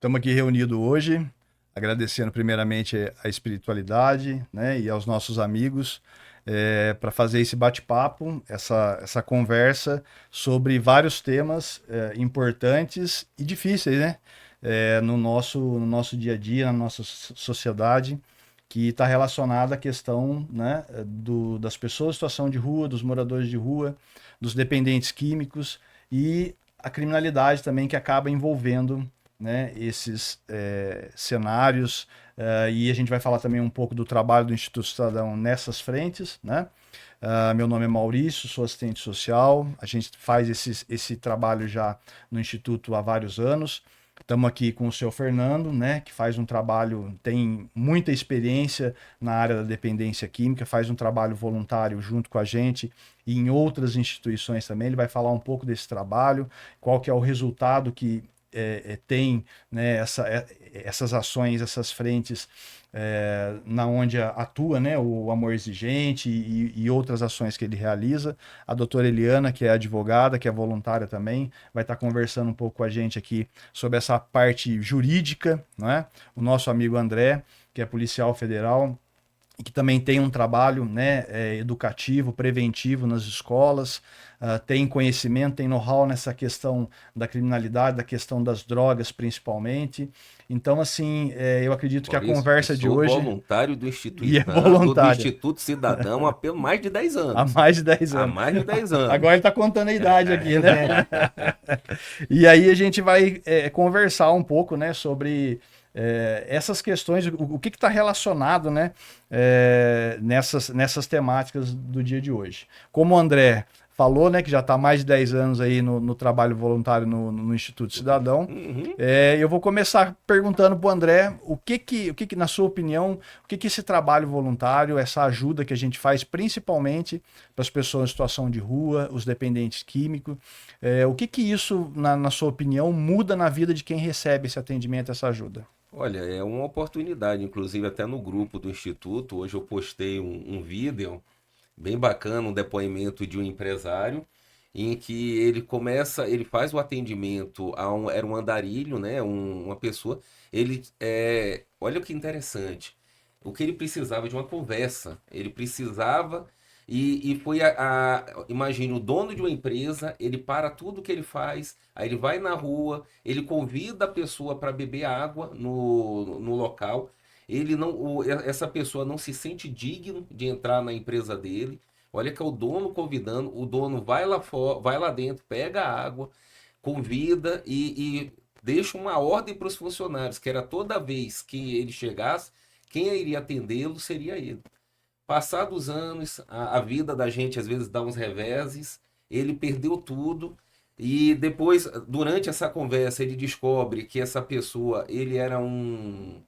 Estamos aqui reunidos hoje, agradecendo primeiramente a espiritualidade, né, e aos nossos amigos para fazer esse bate-papo, essa conversa sobre vários temas importantes e difíceis, né, no nosso dia a dia, na nossa sociedade, que está relacionada à questão, né, das pessoas em situação de rua, dos moradores de rua, dos dependentes químicos e a criminalidade também que acaba envolvendo, né, esses cenários, e a gente vai falar também um pouco do trabalho do Instituto Cidadão nessas frentes, né? Meu nome é Maurício, sou assistente social, a gente faz esse trabalho já no Instituto há vários anos. Estamos aqui com o seu Fernando, né, que faz um trabalho, tem muita experiência na área da dependência química, faz um trabalho voluntário junto com a gente e em outras instituições também. Ele vai falar um pouco desse trabalho, qual que é o resultado que tem, né, essas ações, essas frentes na onde atua, né, o Amor Exigente e outras ações que ele realiza. A doutora Eliana, que é advogada, que é voluntária também, vai estar conversando um pouco com a gente aqui sobre essa parte jurídica, né? O nosso amigo André, que é policial federal, e que também tem um trabalho, né, educativo, preventivo nas escolas, tem conhecimento, tem know-how nessa questão da criminalidade, da questão das drogas principalmente. Então, assim, eu acredito que a Maurício, eu conversa de sou hoje voluntário e é do voluntária Instituto Cidadão há pelo mais de 10 há anos. mais de 10 Há anos. mais de 10 Agora ele anos. está contando a idade aqui, né? E aí a gente vai conversar um pouco, né, sobre essas questões, o que está relacionado, né, nessas temáticas do dia de hoje. Como o André falou, né, que já está há mais de 10 anos aí no trabalho voluntário no Instituto Cidadão, Uhum. eu vou começar perguntando para o André o que, na sua opinião, o que esse trabalho voluntário, essa ajuda que a gente faz, principalmente para as pessoas em situação de rua, os dependentes químicos, o que isso, na sua opinião, muda na vida de quem recebe esse atendimento, essa ajuda? Olha, é uma oportunidade, inclusive até no grupo do Instituto. Hoje eu postei um vídeo bem bacana, um depoimento de um empresário, em que ele faz o atendimento era um andarilho, né? Uma pessoa. Olha que interessante. O que ele precisava de uma conversa. Ele precisava e foi imagine o dono de uma empresa, ele para tudo que ele faz, aí ele vai na rua, ele convida a pessoa para beber água no local. Essa pessoa não se sente digno de entrar na empresa dele. Olha que é o dono convidando, o dono vai lá fora, vai lá dentro, pega a água, convida e deixa uma ordem para os funcionários, que era toda vez que ele chegasse, quem iria atendê-lo seria ele. Passados anos, a vida da gente às vezes dá uns reveses, ele perdeu tudo e depois, durante essa conversa, ele descobre que essa pessoa, ele era um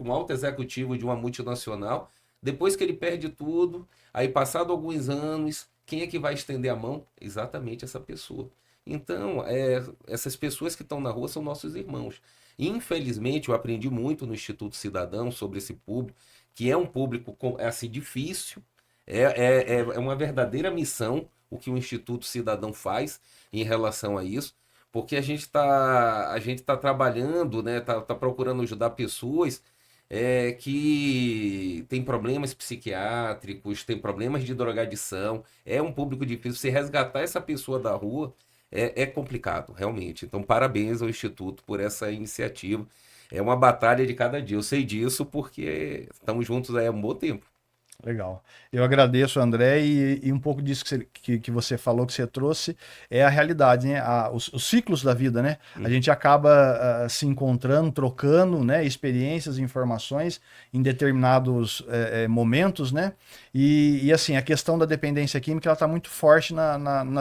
alto executivo de uma multinacional. Depois que ele perde tudo, aí passado alguns anos, quem é que vai estender a mão? Exatamente essa pessoa. Então, essas pessoas que estão na rua são nossos irmãos. Infelizmente, eu aprendi muito no Instituto Cidadão sobre esse público, que é um público assim, difícil, é uma verdadeira missão o que o Instituto Cidadão faz em relação a isso, porque a gente tá trabalhando, né, tá procurando ajudar pessoas que têm problemas psiquiátricos, têm problemas de drogadição, é um público difícil. Se resgatar essa pessoa da rua é complicado, realmente. Então, parabéns ao Instituto por essa iniciativa. É uma batalha de cada dia. Eu sei disso porque estamos juntos aí há um bom tempo. Legal. Eu agradeço, André, e um pouco disso que você falou, que você trouxe, é a realidade, né? Os ciclos da vida, né? A gente acaba se encontrando, trocando, né, experiências, informações em determinados momentos, né? E, assim, a questão da dependência química, ela está muito forte,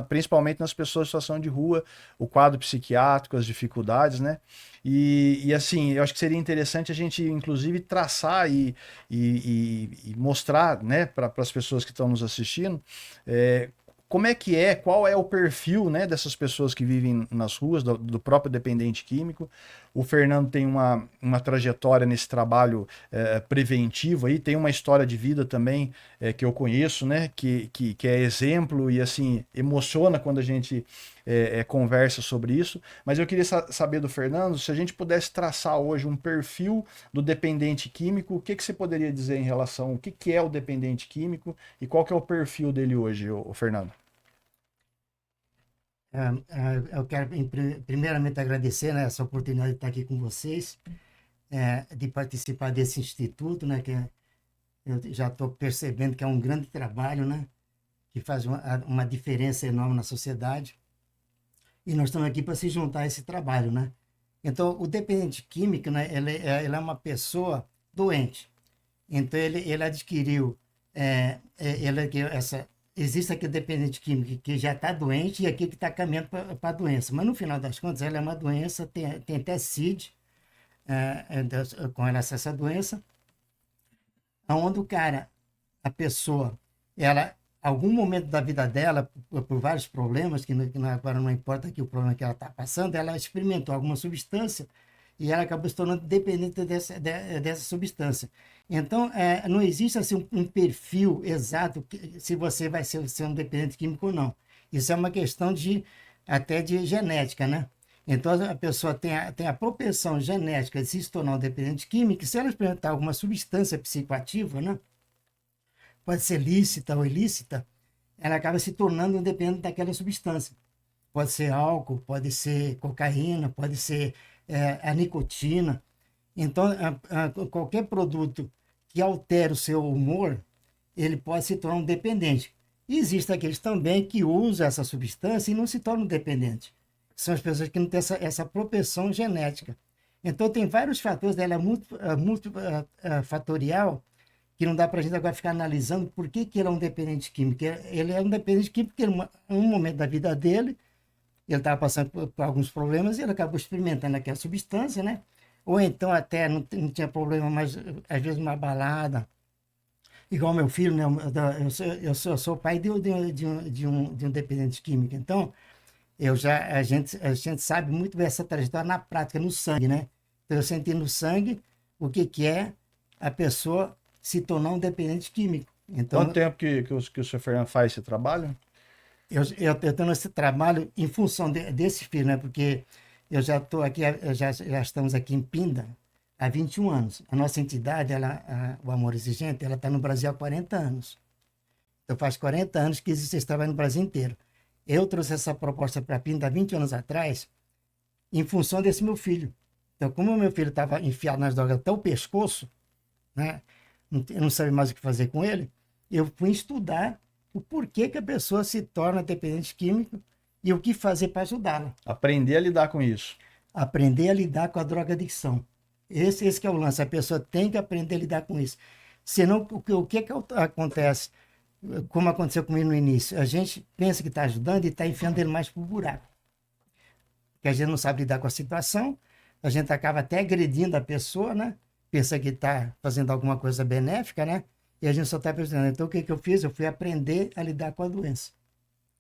principalmente nas pessoas em situação de rua, o quadro psiquiátrico, as dificuldades, né? E assim, eu acho que seria interessante a gente, inclusive, traçar e mostrar, né, para as pessoas que estão nos assistindo, como qual é o perfil, né, dessas pessoas que vivem nas ruas, do próprio dependente químico, O Fernando tem uma trajetória nesse trabalho preventivo aí, tem uma história de vida também que eu conheço, né? Que é exemplo e assim emociona quando a gente conversa sobre isso. Mas eu queria saber do Fernando, se a gente pudesse traçar hoje um perfil do dependente químico, o que que você poderia dizer em relação ao que é o dependente químico e qual que é o perfil dele hoje, o Fernando? Eu quero primeiramente agradecer, né, essa oportunidade de estar aqui com vocês, de participar desse instituto, né, eu já estou percebendo que é um grande trabalho, né, que faz uma diferença enorme na sociedade. E nós estamos aqui para se juntar a esse trabalho, né? Então, o dependente químico, né, ele é uma pessoa doente. Então, ele adquiriu, existe aquele dependente químico que já está doente e aquele que está caminhando para a doença. Mas, no final das contas, ela é uma doença, tem até CID com relação a essa doença, onde a pessoa, ela, algum momento da vida dela, por vários problemas, agora não importa aqui o problema que ela está passando, ela experimentou alguma substância e ela acabou se tornando dependente dessa substância. Então, não existe assim, um perfil exato se você vai ser um dependente químico ou não. Isso é uma questão até de genética, né? Então, a pessoa tem a propensão genética de se tornar um dependente químico, e se ela experimentar alguma substância psicoativa, né? Pode ser lícita ou ilícita, ela acaba se tornando um dependente daquela substância. Pode ser álcool, pode ser cocaína, pode ser a nicotina. Então, qualquer produto que altere o seu humor, ele pode se tornar um dependente. E existem aqueles também que usam essa substância e não se tornam dependentes. São as pessoas que não têm essa propensão genética. Então, tem vários fatores, ela é multifatorial, que não dá para a gente agora ficar analisando por que ele é um dependente químico. Ele é um dependente químico porque, em um momento da vida dele, ele estava passando por alguns problemas e ele acabou experimentando aquela substância, né? Ou então até não tinha problema, mas às vezes uma balada. Igual meu filho, né? Eu sou pai de um dependente químico. Então, a gente sabe muito bem essa trajetória na prática, no sangue, né? Então, eu senti no sangue o que é a pessoa se tornar um dependente químico. Então, Quanto tempo que o senhor Fernando faz esse trabalho? eu estou nesse trabalho em função desse filho, né? Porque eu já estou aqui, já estamos aqui em Pinda há 21 anos. A nossa entidade, o Amor Exigente, ela está no Brasil há 40 anos. Então faz 40 anos que existe esse trabalho no Brasil inteiro. Eu trouxe essa proposta para Pinda há 20 anos atrás, em função desse meu filho. Então, como o meu filho estava enfiado nas drogas até o pescoço, né? Eu não sabia mais o que fazer com ele, eu fui estudar o porquê que a pessoa se torna dependente químico e o que fazer para ajudá-la. Aprender a lidar com isso. Aprender a lidar com a drogadicção. Esse que é o lance, a pessoa tem que aprender a lidar com isso. Senão, o que acontece, como aconteceu comigo no início? A gente pensa que está ajudando e está enfiando ele mais para o buraco. Porque a gente não sabe lidar com a situação, a gente acaba até agredindo a pessoa, né? Pensa que está fazendo alguma coisa benéfica, né? E a gente só está pensando. Então, o que eu fiz? Eu fui aprender a lidar com a doença.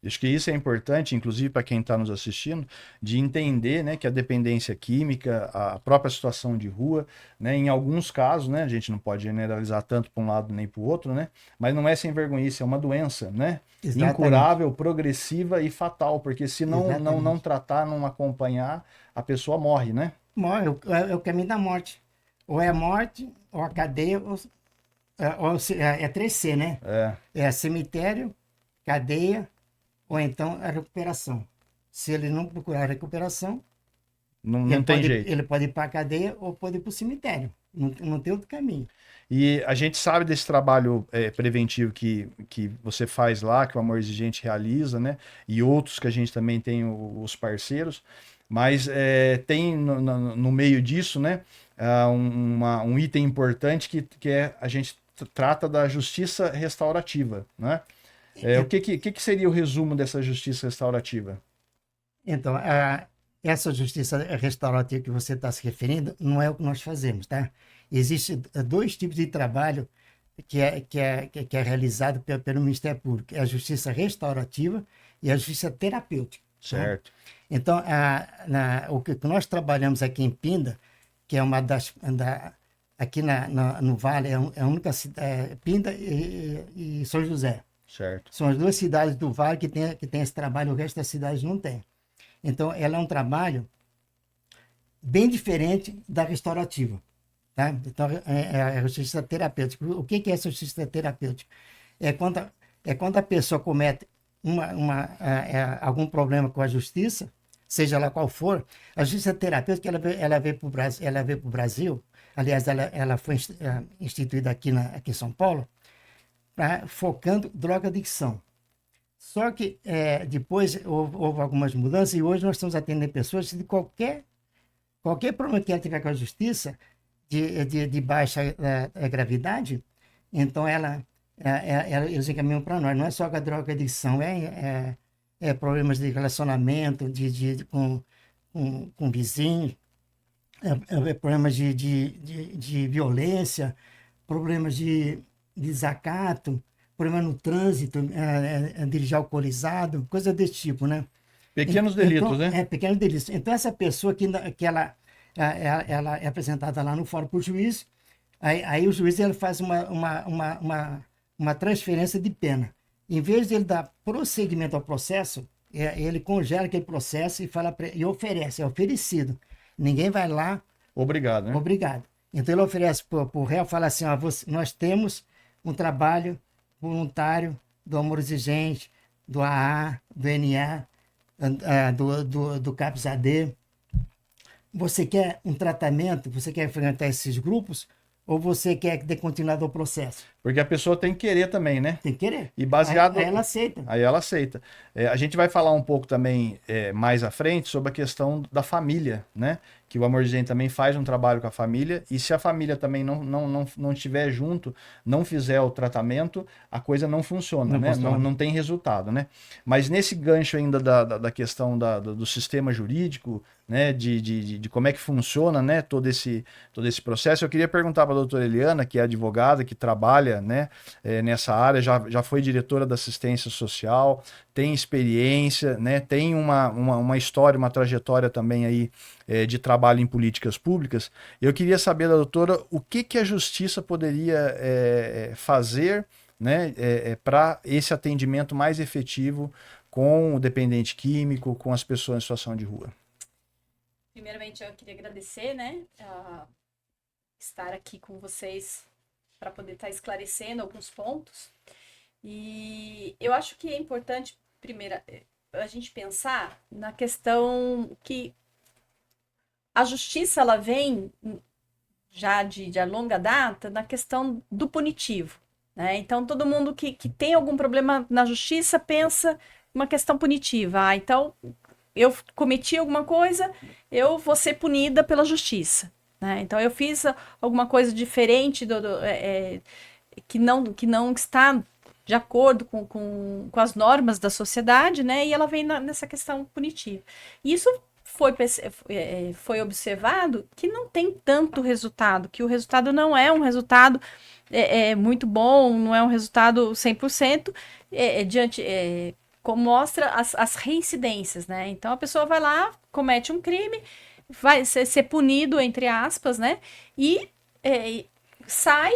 Acho que isso é importante, inclusive para quem está nos assistindo, de entender, né, que a dependência química, a própria situação de rua, né, em alguns casos, né, a gente não pode generalizar tanto para um lado nem para o outro, né, mas não é sem vergonhice, é uma doença, né, Exatamente. incurável, progressiva e fatal, porque se não Exatamente. tratar, não acompanhar, a pessoa morre, né? Morre, é o caminho da morte. Ou é a morte, ou a cadeia, é 3C, né? É, É cemitério, cadeia, ou então a recuperação. Se ele não procurar a recuperação, não tem jeito. ele pode ir para a cadeia ou pode ir para o cemitério. Não tem outro caminho. E a gente sabe desse trabalho preventivo que você faz lá, que o Amor Exigente realiza, né? E outros que a gente também tem os parceiros, mas tem no meio disso, né? Um item importante que é a gente trata da justiça restaurativa, né? O que seria o resumo dessa justiça restaurativa? Então, essa justiça restaurativa que você está se referindo não é o que nós fazemos, tá? Existem dois tipos de trabalho que é realizado pelo Ministério Público. É a justiça restaurativa e a justiça terapêutica. Certo. Então, o que nós trabalhamos aqui em Pinda, que é uma aqui no Vale, é a única cidade, Pinda e São José. Certo. São as duas cidades do Vale que tem esse trabalho, o resto das cidades não tem. Então, ela é um trabalho bem diferente da restaurativa. Tá? Então, é a justiça terapêutica. O que é essa justiça terapêutica? É quando a pessoa comete algum problema com a justiça, seja lá qual for, a justiça terapêutica ela veio para o Brasil, aliás, ela foi instituída aqui em São Paulo, focando droga-adicção. Só que depois houve algumas mudanças e hoje nós estamos atendendo pessoas de qualquer problema que ela tiver com a justiça, de baixa gravidade, então eles encaminham para nós. Não é só a droga-adicção, problemas de relacionamento com vizinhos, problemas de violência, problemas de desacato, problema no trânsito, dirigir alcoolizado, coisa desse tipo, né? Pequenos delitos, então, né? Pequenos delitos. Então, essa pessoa que ela é apresentada lá no fórum para o juiz, aí o juiz ele faz uma transferência de pena. Em vez de ele dar prosseguimento ao processo, ele congela aquele processo e oferece, é oferecido. Ninguém vai lá... Obrigado, né? Obrigado. Então, ele oferece para o réu, fala assim, nós temos um trabalho voluntário do Amor Exigente, do AA, do NA, do CAPS-AD. Você quer um tratamento? Você quer enfrentar esses grupos? Ou você quer ter continuado o processo? Porque a pessoa tem que querer também, né? Tem que querer. E baseado... Aí ela aceita. Aí ela aceita. A gente vai falar um pouco também mais à frente sobre a questão da família, né? Que o Amor Exigente também faz um trabalho com a família, e se a família também não estiver junto, não fizer o tratamento, a coisa não funciona, né? Não tem resultado, né? Mas nesse gancho ainda da questão do sistema jurídico, né? De como é que funciona, né? Todo esse processo, eu queria perguntar para a doutora Eliana, que é advogada, que trabalha, né? Nessa área, já foi diretora da assistência social, tem experiência, né? Tem uma história, uma trajetória também aí de trabalho em políticas públicas. Eu queria saber da doutora o que a justiça poderia fazer, né? Para esse atendimento mais efetivo com o dependente químico, com as pessoas em situação de rua. Primeiramente, eu queria agradecer, né? Estar aqui com vocês para poder estar esclarecendo alguns pontos. E eu acho que é importante, primeiro, a gente pensar na questão que a justiça ela vem já de longa data na questão do punitivo, né? Então, todo mundo que tem algum problema na justiça pensa uma questão punitiva. Então, eu cometi alguma coisa, eu vou ser punida pela justiça, né? Então, eu fiz alguma coisa diferente que não está de acordo com as normas da sociedade, né? E ela vem nessa questão punitiva. E isso foi observado que não tem tanto resultado, que o resultado não é um resultado muito bom, não é um resultado 100%, como mostra as reincidências, né? Então, a pessoa vai lá, comete um crime, vai ser punido, entre aspas, né? E sai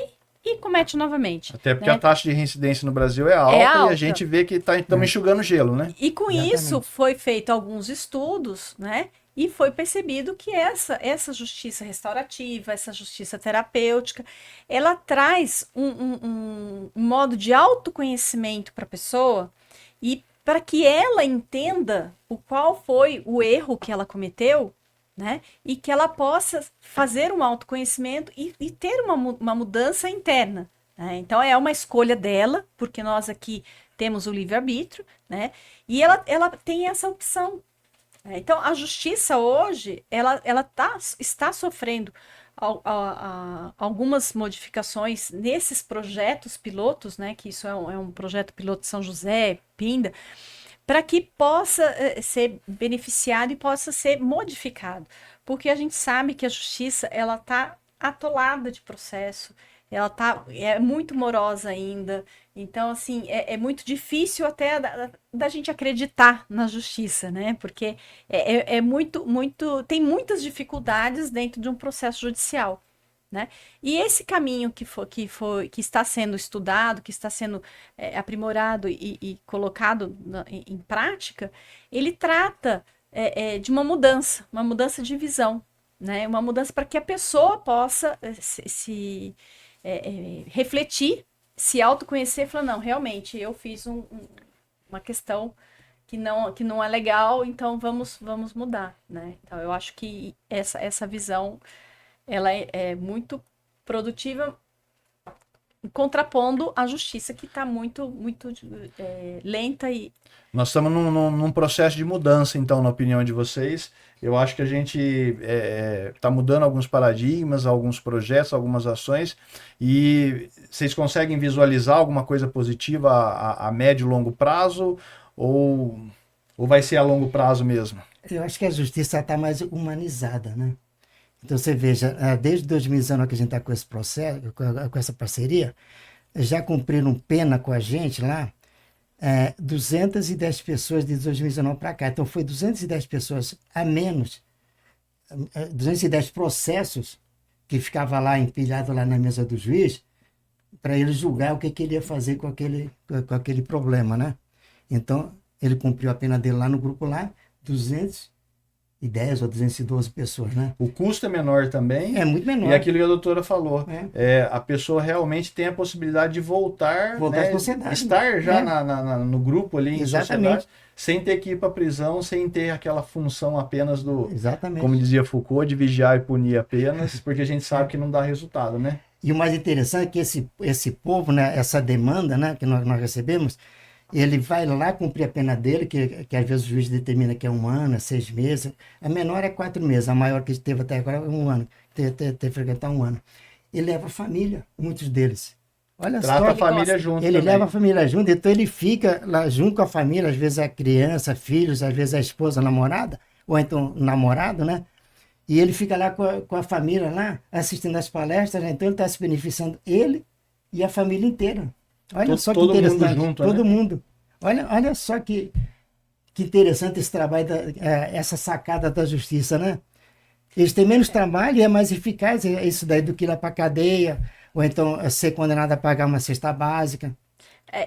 e comete novamente. Até porque né? a taxa de reincidência no Brasil é alta. E a gente vê que estamos enxugando gelo, né? E com Exatamente. isso foi feito alguns estudos, né? E foi percebido que essa justiça restaurativa, essa justiça terapêutica, ela traz um modo de autoconhecimento para a pessoa e para que ela entenda qual foi o erro que ela cometeu, né? E que ela possa fazer um autoconhecimento e ter uma mudança interna. Né? Então, é uma escolha dela, porque nós aqui temos o livre-arbítrio, né? E ela tem essa opção. Né? Então, a justiça hoje, ela está sofrendo algumas modificações nesses projetos pilotos, né? Que isso é um projeto piloto de São José, Pinda, para que possa ser beneficiado e possa ser modificado. Porque a gente sabe que a justiça ela está atolada de processo, é muito morosa ainda. Então, assim, é muito difícil até da gente acreditar na justiça, né? Porque é tem muitas dificuldades dentro de um processo judicial, né? E esse caminho que está sendo estudado, que está sendo aprimorado e colocado em prática, ele trata de uma mudança de visão, né? Uma mudança para que a pessoa possa refletir, se autoconhecer e falar, não, realmente, eu fiz uma questão que não é legal, então vamos mudar, né? Então, eu acho que essa visão, ela é muito produtiva, contrapondo a justiça que está muito lenta e... Nós estamos num processo de mudança, então, na opinião de vocês. Eu acho que a gente está mudando alguns paradigmas, alguns projetos, algumas ações, e vocês conseguem visualizar alguma coisa positiva a médio e longo prazo, ou vai ser a longo prazo mesmo? Eu acho que a justiça está mais humanizada, né? Então você veja, desde 2019 que a gente está com esse processo, com essa parceria, já cumpriram pena com a gente lá, 210 pessoas de 2019 para cá. Então foi 210 pessoas a menos, 210 processos que ficava lá empilhado lá na mesa do juiz, para ele julgar o que ele ia fazer com aquele problema, né? Então ele cumpriu a pena dele lá no grupo lá, 210 ou 212 pessoas, né? O custo é menor também. É muito menor. E aquilo que a doutora falou, a pessoa realmente tem a possibilidade de voltar à sociedade. Estar já no grupo ali em sociedade, sem ter que ir para a prisão, sem ter aquela função apenas como dizia Foucault, de vigiar e punir apenas, porque a gente sabe que não dá resultado, né? E o mais interessante é que esse povo, né, essa demanda, né, que nós recebemos, ele vai lá cumprir a pena dele, que às vezes o juiz determina que é 1 ano, 6 meses. A menor é 4 meses, a maior que teve até agora é 1 ano, teve frequentar 1 ano. Ele leva a família, muitos deles. Olha só. Trata a família junto. Ele também. leva a família junto, então ele fica lá junto com a família, às vezes a criança, filhos, às vezes a esposa, a namorada, ou então o namorado, né? E ele fica lá com a família lá, assistindo as palestras, né? Então ele está se beneficiando, ele e a família inteira. Olha só que interessante. Todo mundo junto, todo né? mundo. Olha só que interessante esse trabalho, essa sacada da justiça, né? Eles têm menos trabalho e é mais eficaz isso daí do que ir lá para a cadeia, ou então ser condenado a pagar uma cesta básica.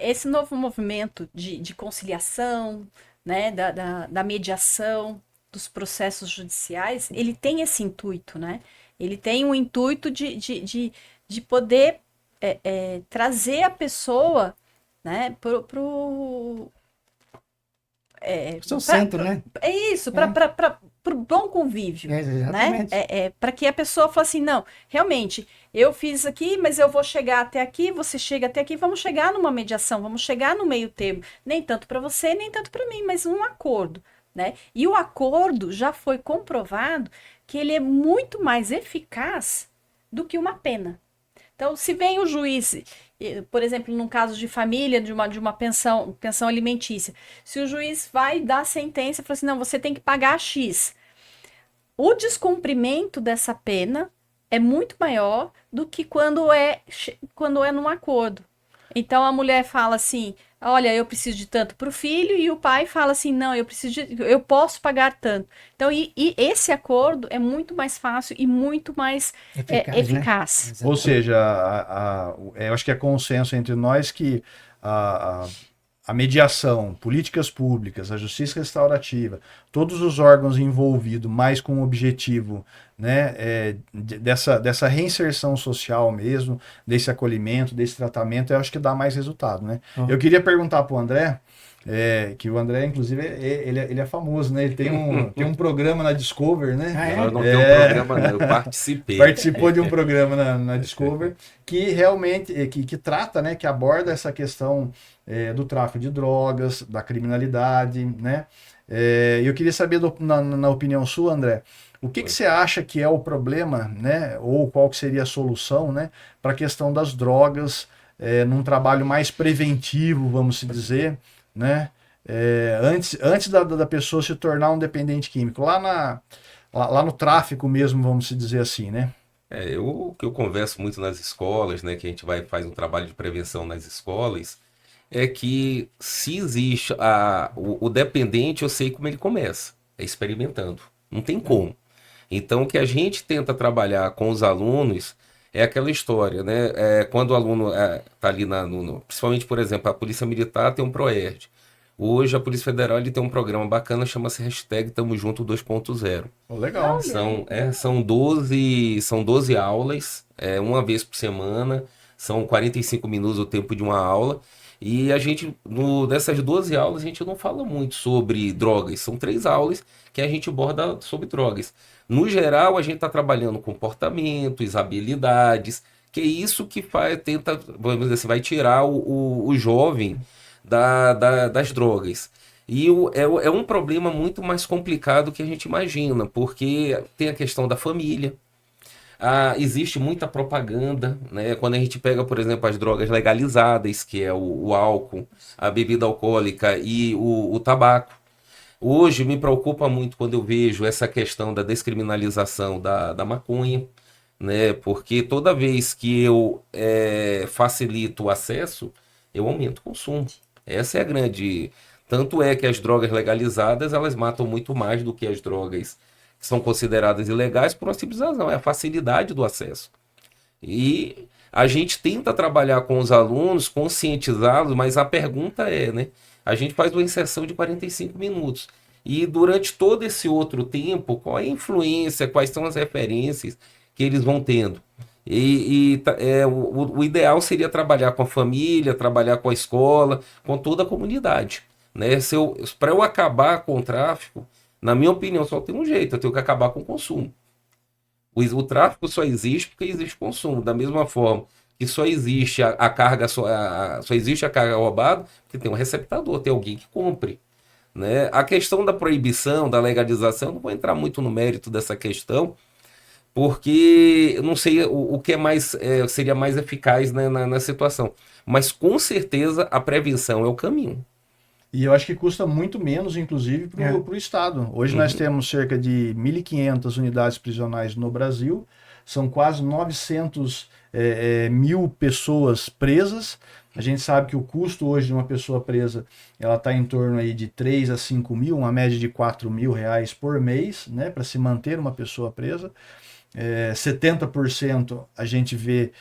Esse novo movimento de conciliação, né, da mediação dos processos judiciais, ele tem esse intuito, né? Ele tem um intuito de poder trazer a pessoa, né, pro centro, né? É isso, para o bom convívio, exatamente. Né? Para que a pessoa fale assim, não, realmente, eu fiz aqui, mas eu vou chegar até aqui, você chega até aqui, vamos chegar numa mediação, vamos chegar no meio termo, nem tanto para você, nem tanto para mim, mas um acordo, né? E o acordo já foi comprovado que ele é muito mais eficaz do que uma pena. Então, se vem o juiz, por exemplo, num caso de família, de uma pensão alimentícia, se o juiz vai dar a sentença e fala assim, não, você tem que pagar X. O descumprimento dessa pena é muito maior do que quando é num acordo. Então, a mulher fala assim, olha, eu preciso de tanto para o filho, e o pai fala assim, não, eu posso pagar tanto. Então, e esse acordo é muito mais fácil e muito mais eficaz. Né? Ou seja, eu acho que é consenso entre nós que a mediação, políticas públicas, a justiça restaurativa, todos os órgãos envolvidos, mais com o objetivo, né, dessa reinserção social mesmo, desse acolhimento, desse tratamento, eu acho que dá mais resultado, né? Eu queria perguntar para o André, que o André, inclusive, ele é famoso, né? Ele tem um programa na Discover, né? Eu não tenho um programa, não, eu participei. Participou de um programa na Discover que realmente que trata, né? Que aborda essa questão do tráfico de drogas, da criminalidade, né? Eu queria saber, na opinião sua, André, o que você acha que é o problema, né? Ou qual que seria a solução, né? Para a questão das drogas, num trabalho mais preventivo, vamos dizer, né? Antes da pessoa se tornar um dependente químico, lá no tráfico mesmo, vamos dizer assim, né? O que eu converso muito nas escolas, né, que a gente faz um trabalho de prevenção nas escolas, é que se existe o dependente, eu sei como ele começa, é experimentando. Não tem como. Então, o que a gente tenta trabalhar com os alunos é aquela história, né? Quando o aluno está ali, principalmente, por exemplo, a Polícia Militar tem um ProERD. Hoje, a Polícia Federal ele tem um programa bacana, chama-se hashtag Tamo Junto 2.0. Oh, legal. São 12 aulas, uma vez por semana, são 45 minutos o tempo de uma aula. E a gente, nessas 12 aulas, a gente não fala muito sobre drogas. São 3 aulas que a gente aborda sobre drogas. No geral, a gente está trabalhando comportamentos, habilidades, que é isso que vamos dizer assim, vai tirar o jovem das drogas. E é um problema muito mais complicado que a gente imagina, porque tem a questão da família. Existe muita propaganda, né? Quando a gente pega, por exemplo, as drogas legalizadas, que é o álcool, a bebida alcoólica e o tabaco. Hoje me preocupa muito quando eu vejo essa questão da descriminalização da maconha, né? Porque toda vez que eu facilito o acesso, eu aumento o consumo. Essa é a grande. Tanto é que as drogas legalizadas elas matam muito mais do que as drogas que são consideradas ilegais por uma simples razão, é a facilidade do acesso. E a gente tenta trabalhar com os alunos, conscientizá-los, mas a pergunta né? A gente faz uma inserção de 45 minutos. E durante todo esse outro tempo, qual é a influência, quais são as referências que eles vão tendo? O ideal seria trabalhar com a família, trabalhar com a escola, com toda a comunidade. Né? Para eu acabar com o tráfico, na minha opinião, só tem um jeito, eu tenho que acabar com o consumo. O tráfico só existe porque existe consumo. Da mesma forma que só existe a carga, só existe a carga roubada porque tem um receptador, tem alguém que compre. Né? A questão da proibição, da legalização, eu não vou entrar muito no mérito dessa questão, porque eu não sei o que seria mais eficaz, né, na situação. Mas com certeza a prevenção é o caminho. E eu acho que custa muito menos, inclusive, para o Estado. Hoje nós temos cerca de 1.500 unidades prisionais no Brasil, são quase 900 mil pessoas presas. A gente sabe que o custo hoje de uma pessoa presa ela está em torno aí de 3 a 5 mil, uma média de 4 mil reais por mês, né, para se manter uma pessoa presa. 70% a gente vê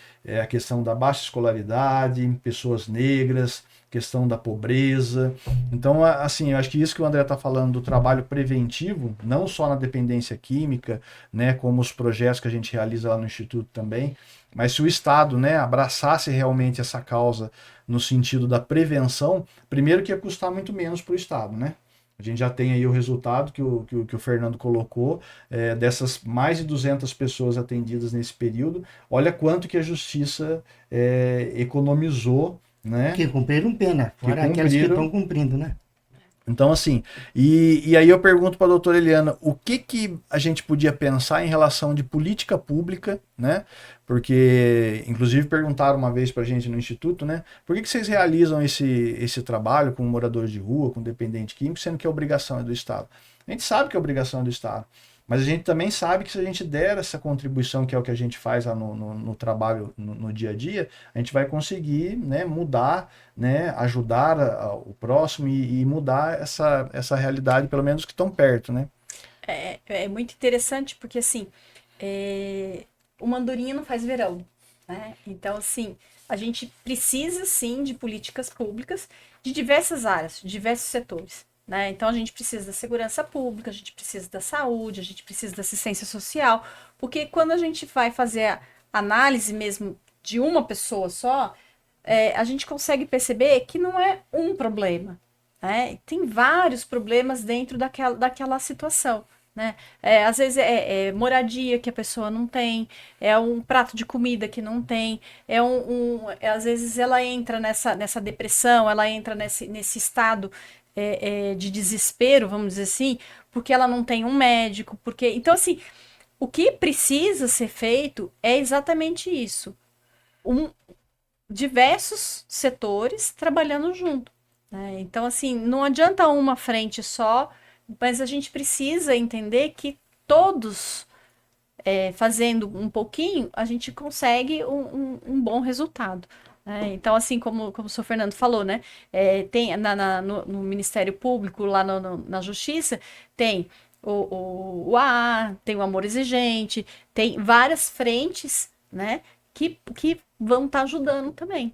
a questão da baixa escolaridade, pessoas negras, questão da pobreza. Então, assim, eu acho que isso que o André está falando do trabalho preventivo, não só na dependência química, né, como os projetos que a gente realiza lá no Instituto também, mas se o Estado, né, abraçasse realmente essa causa no sentido da prevenção, primeiro que ia custar muito menos para o Estado, né? A gente já tem aí o resultado que o Fernando colocou, dessas mais de 200 pessoas atendidas nesse período. Olha quanto que a Justiça economizou, né? Que cumpriram pena, fora aquelas que estão cumprindo, né? Então, assim, e aí eu pergunto para a doutora Eliana, o que a gente podia pensar em relação de política pública, né? Porque, inclusive, perguntaram uma vez para a gente no Instituto, né? Por que vocês realizam esse trabalho com moradores de rua, com dependente químico, sendo que a obrigação é do Estado? A gente sabe que a obrigação é do Estado, mas a gente também sabe que se a gente der essa contribuição, que é o que a gente faz lá no trabalho, no dia a dia, a gente vai conseguir, né, mudar, né, ajudar o próximo e mudar essa realidade, pelo menos que estão perto, né? É muito interessante porque, assim, uma andorinha não faz verão, né? Então, assim, a gente precisa, sim, de políticas públicas de diversas áreas, de diversos setores. Né? Então, a gente precisa da segurança pública, a gente precisa da saúde, a gente precisa da assistência social, porque quando a gente vai fazer a análise mesmo de uma pessoa só, a gente consegue perceber que não é um problema, né? Tem vários problemas dentro daquela situação. Né? Às vezes é moradia que a pessoa não tem, é um prato de comida que não tem, às vezes ela entra nessa depressão, ela entra nesse estado de desespero, vamos dizer assim, porque ela não tem um médico, porque... Então, assim, o que precisa ser feito é exatamente isso. Diversos setores trabalhando junto. Né? Então, assim, não adianta uma frente só, mas a gente precisa entender que todos fazendo um pouquinho, a gente consegue um bom resultado. Né? Então, assim como o senhor Fernando falou, né? Tem no Ministério Público, lá na Justiça, tem o AA, tem o Amor Exigente, tem várias frentes, né? Que vão estar ajudando também.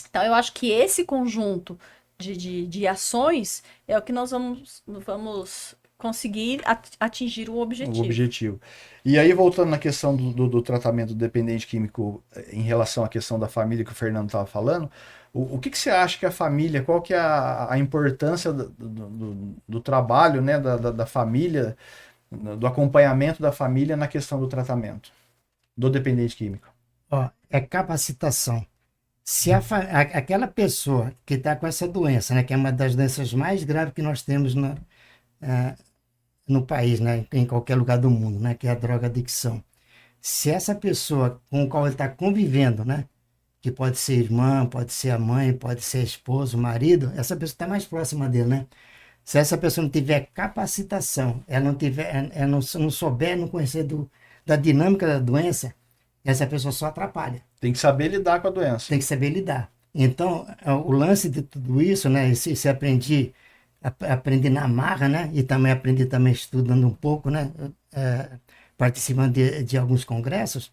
Então, eu acho que esse conjunto de ações é o que nós vamos conseguir atingir o O objetivo. objetivo. E aí, voltando na questão do tratamento do dependente químico em relação à questão da família que o Fernando estava falando, o que você acha que a família, qual que é a importância do trabalho, né, da família, do acompanhamento da família na questão do tratamento do dependente químico? Ó, é capacitação. Se aquela pessoa que está com essa doença, né, que é uma das doenças mais graves que nós temos no país, né, em qualquer lugar do mundo, né, que é a drogadicção. Se essa pessoa com a qual ele está convivendo, né, que pode ser irmã, pode ser a mãe, pode ser a esposa, o marido, essa pessoa está mais próxima dele, né? Se essa pessoa não tiver capacitação, ela não souber, não conhecer da dinâmica da doença, essa pessoa só atrapalha. Tem que saber lidar com a doença. Tem que saber lidar. Então, o lance de tudo isso, né? Se aprendi na marra, né? E também aprendi também estudando um pouco, né? Participando de alguns congressos.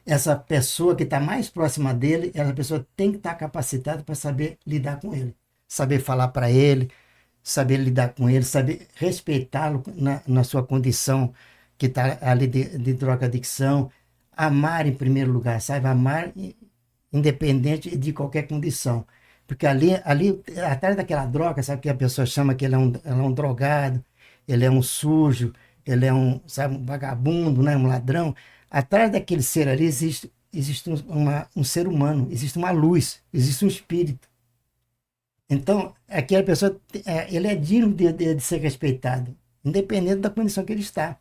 Essa pessoa que está mais próxima dele, essa pessoa tem que estar capacitada para saber lidar com ele. Saber falar para ele, saber lidar com ele, saber respeitá-lo na sua condição que está ali de drogadicção. Amar em primeiro lugar, sabe? Amar independente de qualquer condição. Porque ali atrás daquela droga, sabe que a pessoa chama que ele é um drogado, ele é um sujo, ele é sabe, um vagabundo, né? Um ladrão. Atrás daquele ser ali existe um ser humano, existe uma luz, existe um espírito. Então, aquela pessoa, ele é digno de ser respeitado, independente da condição que ele está.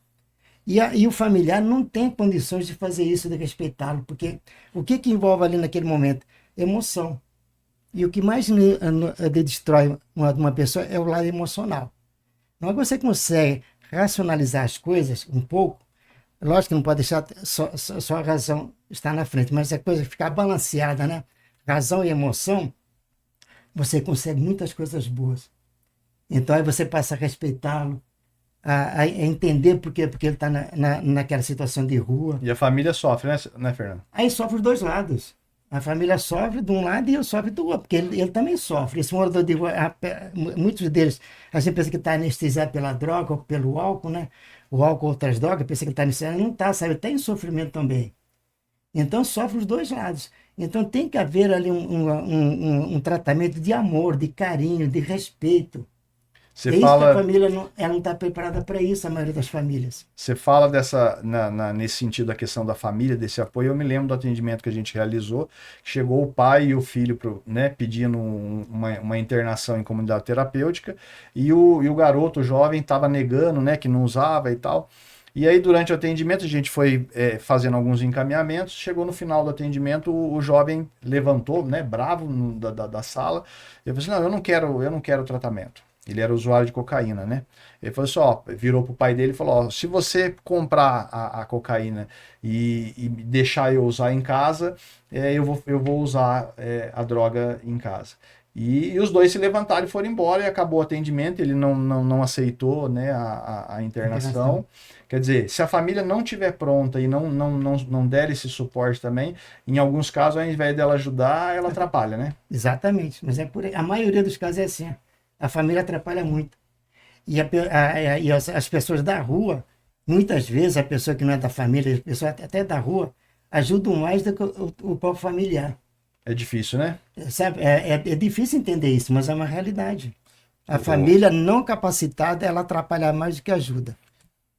E o familiar não tem condições de fazer isso, de respeitá-lo, porque o que envolve ali naquele momento? Emoção. E o que mais destrói uma pessoa é o lado emocional. Mas você consegue racionalizar as coisas um pouco, lógico que não pode deixar só a razão estar na frente, mas a coisa ficar balanceada, né? Razão e emoção, você consegue muitas coisas boas. Então aí você passa a respeitá-lo, a entender porque ele está naquela situação de rua. E a família sofre, né, Fernando? Aí sofre os dois lados. A família sofre de um lado e eu sofro do outro, porque ele também sofre. Esse morador de rua, muitos deles, a gente pensa que está anestesiado pela droga ou pelo álcool, né? O álcool ou outras drogas, pensa que está anestesiado, não está, sabe? Está em sofrimento também. Então sofre os dois lados. Então tem que haver ali um tratamento de amor, de carinho, de respeito. Você Isso fala, que a família ela não está preparada para isso, a maioria das famílias. você fala nesse sentido da questão da família, desse apoio. Eu me lembro do atendimento que a gente realizou. Chegou o pai e o filho né, pedindo uma internação em comunidade terapêutica e o garoto, o jovem, estava negando, né, que não usava e tal. E aí, durante o atendimento, a gente foi fazendo alguns encaminhamentos. Chegou no final do atendimento, o jovem levantou, né, bravo da sala. Eu falei assim, não, eu não quero tratamento. Ele era usuário de cocaína, né? Ele falou assim, ó, virou pro pai dele e falou, ó, se você comprar a cocaína e deixar eu usar em casa, eu vou usar a droga em casa. E os dois se levantaram e foram embora e acabou o atendimento, ele não aceitou, né, a internação. Quer dizer, se a família não estiver pronta e não der esse suporte também, em alguns casos, ao invés dela ajudar, ela atrapalha, né? Exatamente, mas é por aí. A maioria dos casos é assim. A família atrapalha muito. E as pessoas da rua, muitas vezes a pessoa que não é da família, a pessoa até da rua, ajudam mais do que o próprio familiar. É difícil, né? Sabe? É difícil entender isso, mas é uma realidade. A família não capacitada, ela atrapalha mais do que ajuda.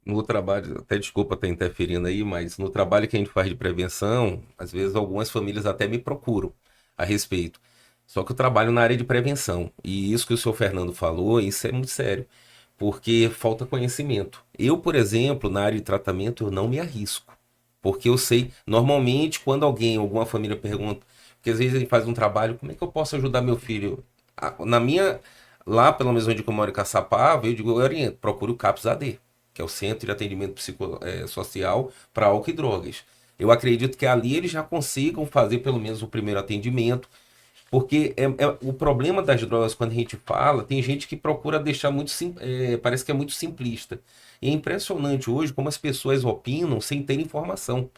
No trabalho, até desculpa estar interferindo aí, mas no trabalho que a gente faz de prevenção, às vezes algumas famílias até me procuram a respeito. Só que eu trabalho na área de prevenção. E isso que o senhor Fernando falou, isso é muito sério. Porque falta conhecimento. Eu, por exemplo, na área de tratamento, eu não me arrisco. Porque eu sei, normalmente, quando alguma família pergunta, porque às vezes a gente faz um trabalho, como é que eu posso ajudar meu filho? Lá pelo menos onde eu moro em Caçapava, eu digo, eu oriento, procure o CAPS AD. que é o Centro de Atendimento Social para Álcool e Drogas. Eu acredito que ali eles já consigam fazer pelo menos o primeiro atendimento, porque o problema das drogas, quando a gente fala, tem gente que procura deixar parece que é muito simplista. E é impressionante hoje como as pessoas opinam sem ter informação.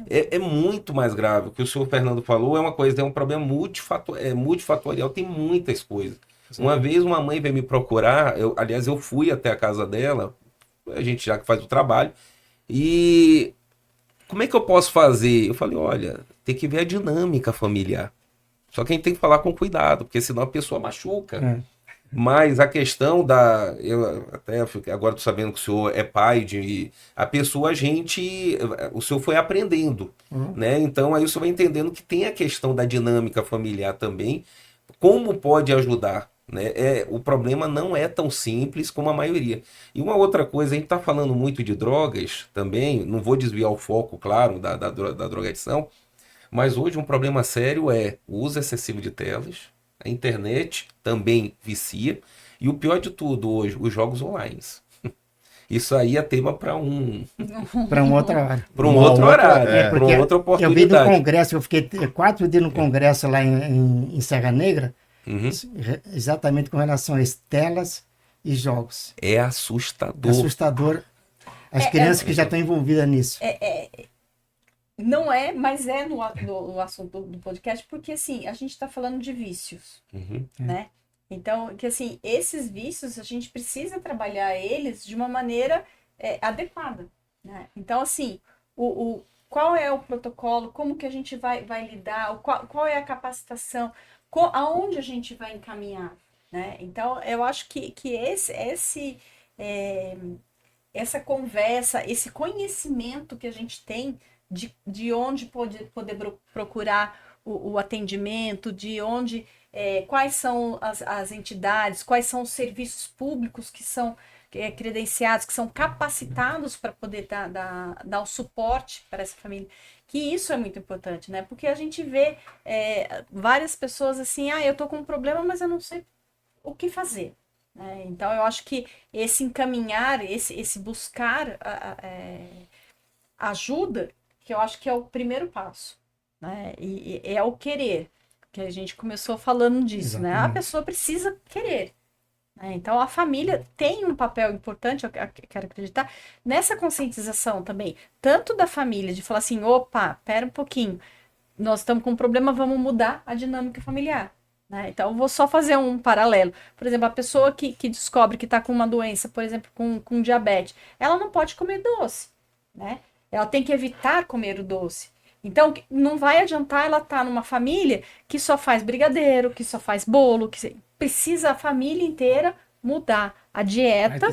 É muito mais grave. O que o senhor Fernando falou é um problema multifatorial, tem muitas coisas. Uma vez uma mãe veio me procurar, aliás, eu fui até a casa dela, a gente já que faz o trabalho, e como é que eu posso fazer? Eu falei, olha, tem que ver a dinâmica familiar. Só que a gente tem que falar com cuidado, porque senão a pessoa machuca. Mas a questão eu até agora estou sabendo que o senhor é pai a pessoa, o senhor foi aprendendo, né? Então aí o senhor vai entendendo que tem a questão da dinâmica familiar também, como pode ajudar, né? O problema não é tão simples como a maioria. E uma outra coisa, a gente está falando muito de drogas também, não vou desviar o foco, claro, da drogadição, mas hoje um problema sério é o uso excessivo de telas. A internet também vicia. E o pior de tudo hoje, os jogos online. Isso aí é tema para Para um outro horário. Para um outro horário, para uma outra oportunidade. Eu vi no congresso, eu fiquei 4 dias no congresso lá em Serra Negra, exatamente com relação às telas e jogos. É assustador. É assustador. As crianças que já estão envolvidas nisso. Não é, mas é no assunto do podcast, porque assim, a gente está falando de vícios, né? Então, que assim, esses vícios, a gente precisa trabalhar eles de uma maneira adequada, né? Então, assim, qual é o protocolo, como que a gente vai lidar, qual é a capacitação, aonde a gente vai encaminhar, né? Então, eu acho que essa conversa, esse conhecimento que a gente tem de onde poder procurar o atendimento, de onde, quais são as entidades, quais são os serviços públicos que são credenciados, que são capacitados para poder dar o suporte para essa família, que isso é muito importante, né? Porque a gente vê várias pessoas assim, eu tô com um problema, mas eu não sei o que fazer. Então, eu acho que esse encaminhar, esse buscar ajuda, que eu acho que é o primeiro passo, né? E é o querer, que a gente começou falando disso, né? A pessoa precisa querer, né? Então, a família tem um papel importante, eu quero acreditar, nessa conscientização também, tanto da família, de falar assim, opa, pera um pouquinho, nós estamos com um problema, vamos mudar a dinâmica familiar. Então, eu vou só fazer um paralelo. Por exemplo, a pessoa que descobre que está com uma doença, por exemplo, com diabetes, ela não pode comer doce, né? Ela tem que evitar comer o doce. Então, não vai adiantar ela estar numa família que só faz brigadeiro, que só faz bolo, precisa a família inteira mudar a dieta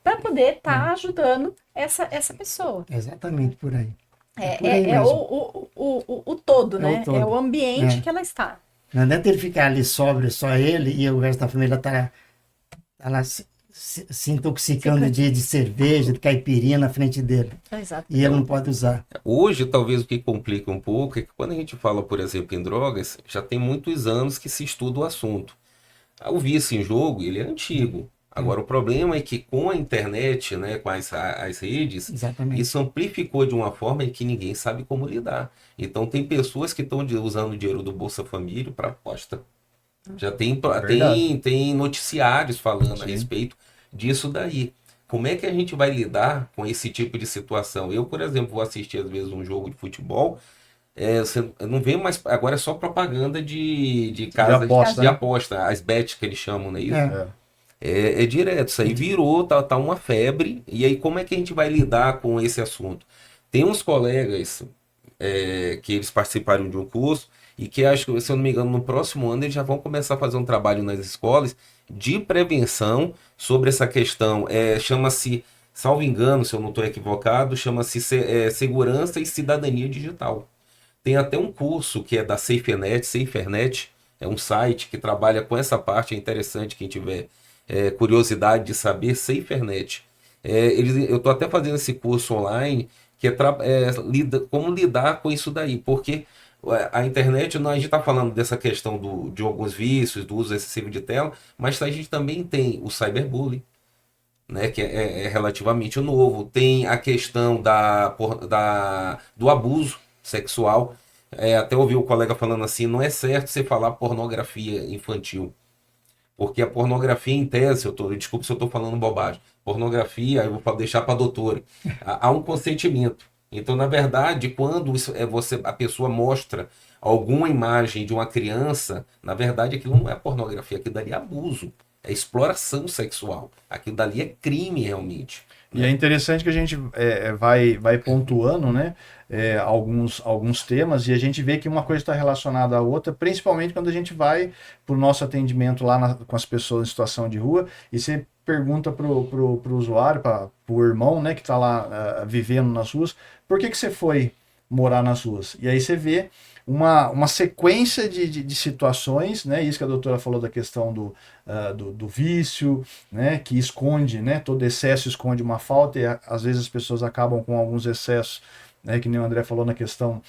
para poder estar ajudando essa pessoa. Exatamente por aí. O todo, né? Todo. É o ambiente que ela está. Não adianta ele ficar ali sóbrio, só ele, e o resto da família tá lá se intoxicando de cerveja, de caipirinha na frente dele. Exato. E ele não pode usar. Hoje, talvez o que complica um pouco é que quando a gente fala, por exemplo, em drogas, já tem muitos anos que se estuda o assunto. O vício em jogo, ele é antigo. Agora, o problema é que com a internet, né, com as redes, Exatamente. isso amplificou de uma forma em que ninguém sabe como lidar. Então, tem pessoas que estão usando o dinheiro do Bolsa Família para aposta. Já tem noticiários falando a respeito disso daí. Como é que a gente vai lidar com esse tipo de situação? Eu, por exemplo, vou assistir às vezes um jogo de futebol, você não vê mais, agora é só propaganda de casas de aposta, as bets que eles chamam, não é isso? É direto, isso aí virou, tá uma febre. E aí como é que a gente vai lidar com esse assunto? Tem uns colegas que eles participaram de um curso e que acho que, se eu não me engano, no próximo ano eles já vão começar a fazer um trabalho nas escolas de prevenção sobre essa questão. Chama-se, salvo engano, se eu não estou equivocado, chama-se Segurança e Cidadania Digital. Tem até um curso que é da SaferNet, é um site que trabalha com essa parte, é interessante quem tiver curiosidade de saber, SaferNet. Eu estou até fazendo esse curso online, que como lidar com isso daí, porque a internet, a gente está falando dessa questão de alguns vícios, do uso excessivo de tela, mas a gente também tem o cyberbullying. né, que é relativamente novo. Tem a questão do abuso sexual. Até ouvi o colega falando assim, não é certo você falar pornografia infantil. Porque a pornografia, em tese, desculpa se eu estou falando bobagem, pornografia, eu vou deixar para a doutora, há um consentimento. Então, na verdade, quando a pessoa mostra alguma imagem de uma criança, na verdade, aquilo não é pornografia, aquilo dali é abuso, é exploração sexual. Aquilo dali é crime, realmente. E é interessante que a gente vai pontuando, né, alguns temas, e a gente vê que uma coisa está relacionada à outra, principalmente quando a gente vai para o nosso atendimento lá com as pessoas em situação de rua, e você pergunta pro usuário, para o irmão, né, que está lá vivendo nas ruas, por que você foi morar nas ruas? E aí você vê uma sequência de situações, né? Isso que a doutora falou da questão do vício, né? Que esconde, né? Todo excesso esconde uma falta, e às vezes as pessoas acabam com alguns excessos, né? Que nem o André falou na questão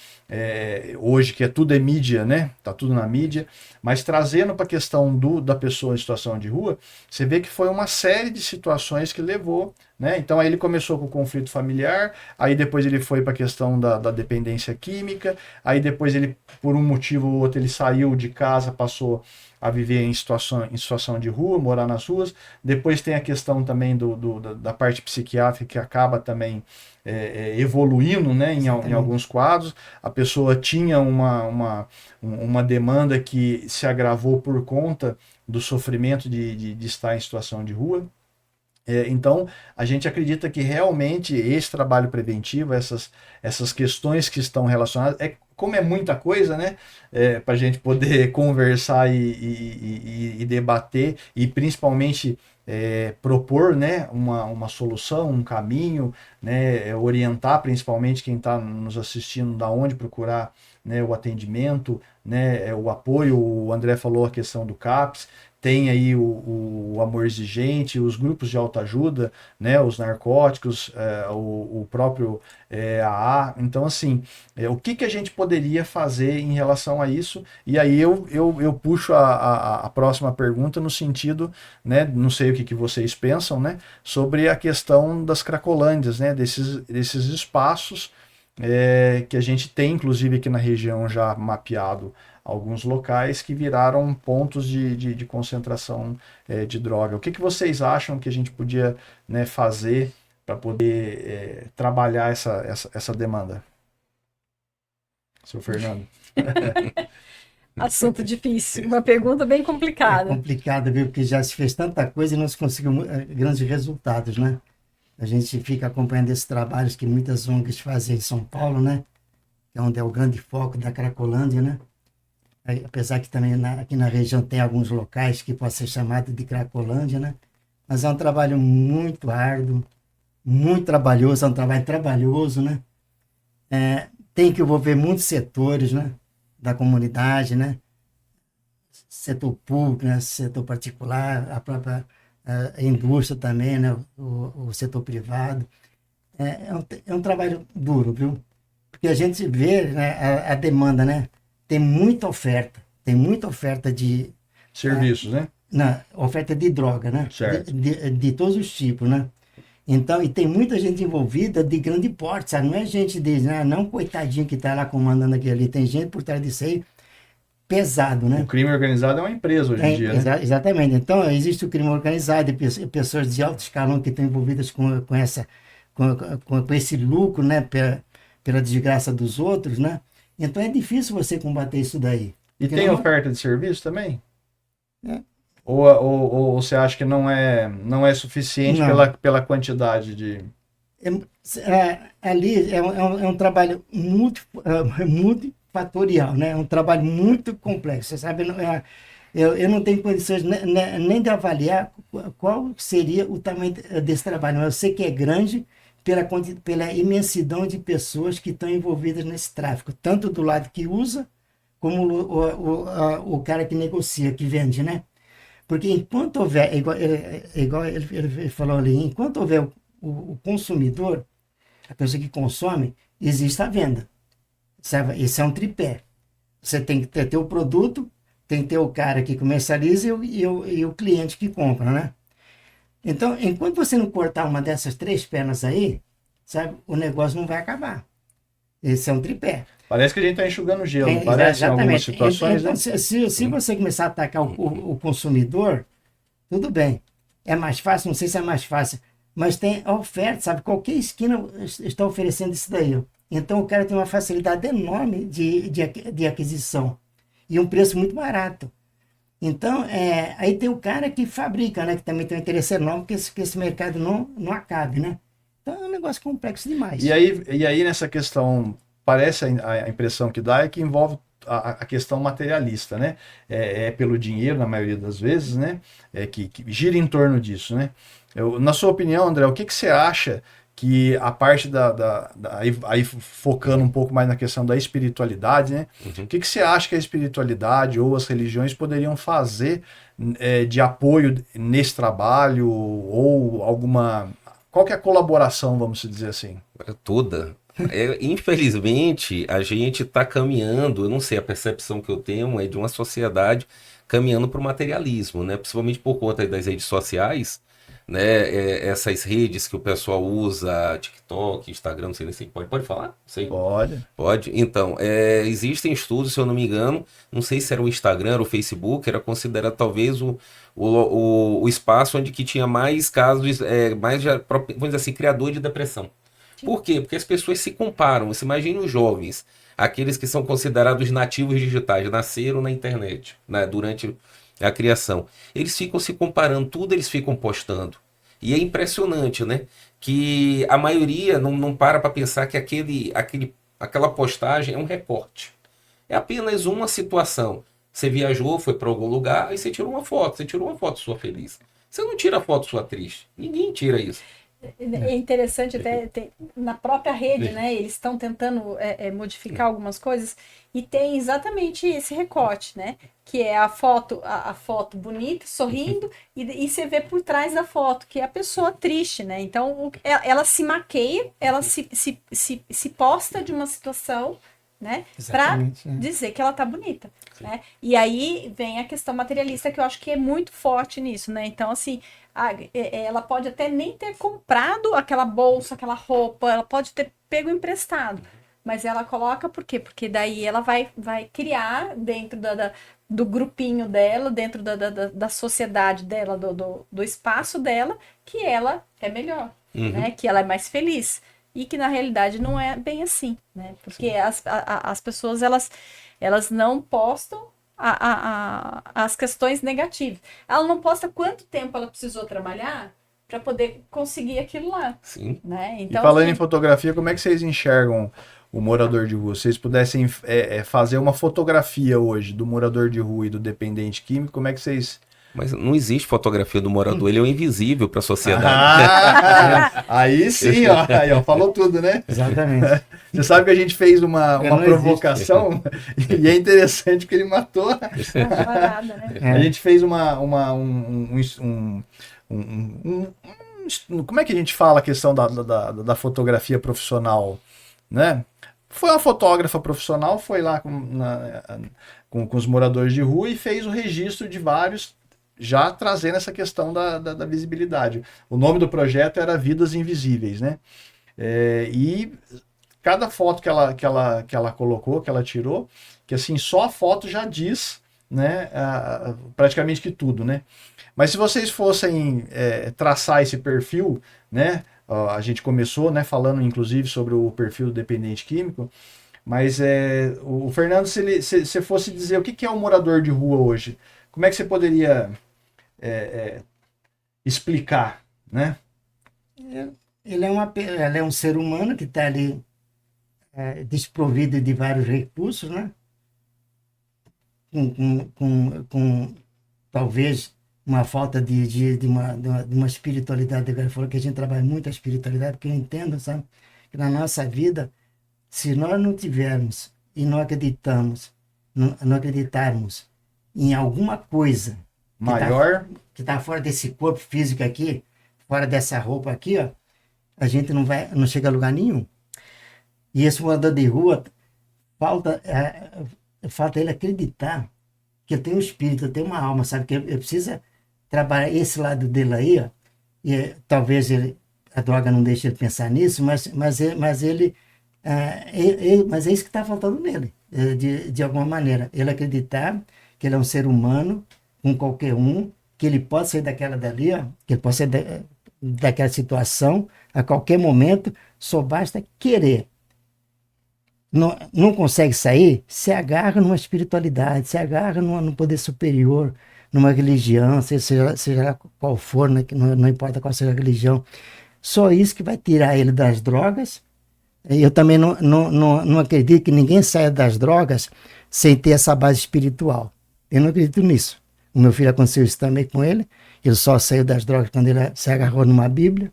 hoje, que tudo é mídia, né? Tá tudo na mídia, mas trazendo para a questão da pessoa em situação de rua, você vê que foi uma série de situações que levou, né? Então aí ele começou com o conflito familiar, aí depois ele foi para a questão da dependência química, aí depois ele, por um motivo ou outro, ele saiu de casa, passou a viver em situação de rua, morar nas ruas. Depois tem a questão também da parte psiquiátrica, que acaba também evoluindo, né, em alguns quadros. A pessoa tinha uma demanda que se agravou por conta do sofrimento de estar em situação de rua. Então, a gente acredita que realmente esse trabalho preventivo, essas questões que estão relacionadas, como é muita coisa, né, para a gente poder conversar e debater, e principalmente propor, né, uma solução, um caminho, né, orientar principalmente quem está nos assistindo da onde procurar, né, o atendimento, né, o apoio. O André falou a questão do CAPS, tem aí o Amor Exigente, os grupos de autoajuda, né, os narcóticos, o próprio AA. Então, assim, o que a gente poderia fazer em relação a isso? E aí eu puxo a próxima pergunta no sentido, né, não sei o que vocês pensam, né, sobre a questão das cracolândias, né, desses espaços que a gente tem, inclusive aqui na região já mapeado alguns locais que viraram pontos de concentração de droga. O que vocês acham que a gente podia, né, fazer para poder trabalhar essa demanda? Seu Fernando. Assunto difícil, uma pergunta bem complicada. É complicado, viu? Porque já se fez tanta coisa e não se conseguiu grandes resultados, né? A gente fica acompanhando esses trabalhos que muitas ONGs fazem em São Paulo, né? Que é onde é o grande foco da Cracolândia, né? Apesar que também aqui na região tem alguns locais que podem ser chamados de Cracolândia, né? Mas é um trabalho muito árduo, muito trabalhoso, é um trabalho trabalhoso, né? Tem que envolver muitos setores, né? Da comunidade, né? Setor público, né? Setor particular, a própria indústria também, né? O setor privado. É um trabalho duro, viu? Porque a gente vê, né, a demanda, né? Tem muita oferta de serviços, né? Oferta de droga, né? Certo. De todos os tipos, né? Então, e tem muita gente envolvida de grande porte, sabe? Não é gente não coitadinho que está lá comandando aquilo ali, tem gente por trás disso aí pesado, né? O crime organizado é uma empresa hoje em dia, né? Exatamente. Então, existe o crime organizado e pessoas de alto escalão que estão envolvidas com esse lucro, né? Pela desgraça dos outros, né? Então é difícil você combater isso daí. E tem oferta de serviço também? Ou você acha que não é suficiente pela quantidade de... Ali é um trabalho multifatorial, né? É um trabalho muito complexo, sabe? Eu não tenho condições nem de avaliar qual seria o tamanho desse trabalho, mas eu sei que é grande pela imensidão de pessoas que estão envolvidas nesse tráfico, tanto do lado que usa, como o cara que negocia, que vende, né? Porque enquanto houver, igual ele falou ali, enquanto houver o consumidor, a pessoa que consome, existe a venda. Sabe? Esse é um tripé. Você tem que ter o produto, tem que ter o cara que comercializa e o cliente que compra, né? Então, enquanto você não cortar uma dessas 3 pernas aí, sabe, o negócio não vai acabar. Esse é um tripé. Parece que a gente está enxugando gelo, não parece em algumas Exatamente. situações, Então, né? se você começar a atacar o consumidor, tudo bem. É mais fácil, não sei se é mais fácil, mas tem a oferta, sabe? Qualquer esquina está oferecendo isso daí. Ó. Então o cara tem uma facilidade enorme de aquisição e um preço muito barato. Então, aí tem o cara que fabrica, né? Que também tem um interesse enorme que esse mercado não acabe, né? Então é um negócio complexo demais. E aí nessa questão, parece a impressão que dá é que envolve a questão materialista, né? É pelo dinheiro, na maioria das vezes, né? Que gira em torno disso, né? Na sua opinião, André, o que você acha que a parte aí focando um pouco mais na questão da espiritualidade, né? Uhum. O que você acha que a espiritualidade ou as religiões poderiam fazer de apoio nesse trabalho ou alguma... Qual que é a colaboração, vamos dizer assim? Toda. Infelizmente, a gente está caminhando, eu não sei, a percepção que eu tenho é de uma sociedade caminhando para o materialismo, né? Principalmente por conta das redes sociais, né? Essas redes que o pessoal usa, TikTok, Instagram, não sei nem se pode falar? Não sei. Pode. Pode. Então, existem estudos, se eu não me engano, não sei se era o Instagram ou o Facebook, era considerado talvez o espaço onde que tinha mais casos, vamos dizer assim, criador de depressão. Por quê? Porque as pessoas se comparam. Você imagina os jovens, aqueles que são considerados nativos digitais, nasceram na internet, né, durante a criação. Eles ficam se comparando, tudo eles ficam postando. E é impressionante, né? Que a maioria não para pensar que aquela postagem é um recorte. É apenas uma situação. Você viajou, foi para algum lugar, aí você tirou uma foto. Você tirou uma foto sua feliz. Você não tira foto sua triste. Ninguém tira isso. É interessante até na própria rede, né? Eles estão tentando modificar algumas coisas e tem exatamente esse recorte, né? Que é a foto bonita, sorrindo, e você vê por trás da foto, que é a pessoa triste, né? Então ela se maqueia, ela se posta de uma situação, né? Para Exatamente, né? dizer que ela tá bonita, né? E aí vem a questão materialista, que eu acho que é muito forte nisso, né? Então, assim, ela pode até nem ter comprado aquela bolsa, aquela roupa, ela pode ter pego emprestado, mas ela coloca por quê? Porque daí ela vai criar dentro do grupinho dela, dentro da sociedade dela, do espaço dela, que ela é melhor, né? Que ela é mais feliz. E que na realidade não é bem assim, né? Porque as pessoas, elas não postam as questões negativas. Ela não posta quanto tempo ela precisou trabalhar para poder conseguir aquilo lá. Sim. Né? E Então, falando assim, em fotografia, como é que vocês enxergam o morador de rua? Se vocês pudessem fazer uma fotografia hoje do morador de rua e do dependente químico, como é que vocês... Mas não existe fotografia do morador, ele é o invisível para a sociedade. Aí sim, ó, aí, ó, falou tudo, né? Exatamente. Você sabe que a gente fez uma Não provocação e é interessante que ele matou. parada, né? A gente fez como é que a gente fala a questão da fotografia profissional, né? Foi uma fotógrafa profissional, foi lá com os moradores de rua e fez o registro de vários, já trazendo essa questão da visibilidade. O nome do projeto era Vidas Invisíveis, né? E cada foto que ela colocou, que ela tirou, que assim, só a foto já diz, né, praticamente que tudo, né? Mas se vocês fossem traçar esse perfil, né, a gente começou, né, falando inclusive sobre o perfil do dependente químico, mas o Fernando, se fosse dizer o que é um morador de rua hoje, como é que você poderia explicar, né? Ela é um ser humano que está ali desprovido de vários recursos, né? Com talvez uma falta de uma espiritualidade. Agora falou que a gente trabalha muito a espiritualidade, porque eu entendo, sabe? Que na nossa vida, se nós não tivermos e não acreditarmos em alguma coisa Maior. que está fora desse corpo físico aqui, fora dessa roupa aqui, ó, a gente não chega a lugar nenhum. E esse morador de rua, falta ele acreditar que ele tem um espírito, ele tem uma alma, sabe? Que ele precisa trabalhar esse lado dele aí, ó. talvez a droga não deixe ele pensar nisso, mas é isso que está faltando nele, de alguma maneira. Ele acreditar que ele é um ser humano, com qualquer um, que ele pode sair daquela dali, ó, que ele pode sair daquela situação a qualquer momento, só basta querer. Não consegue sair, se agarra numa espiritualidade, se agarra num poder superior, numa religião, seja qual for, né, que não importa qual seja a religião. Só isso que vai tirar ele das drogas. Eu também não acredito que ninguém saia das drogas sem ter essa base espiritual. Eu não acredito nisso. O meu filho aconteceu isso também com ele. Ele só saiu das drogas quando ele se agarrou numa Bíblia.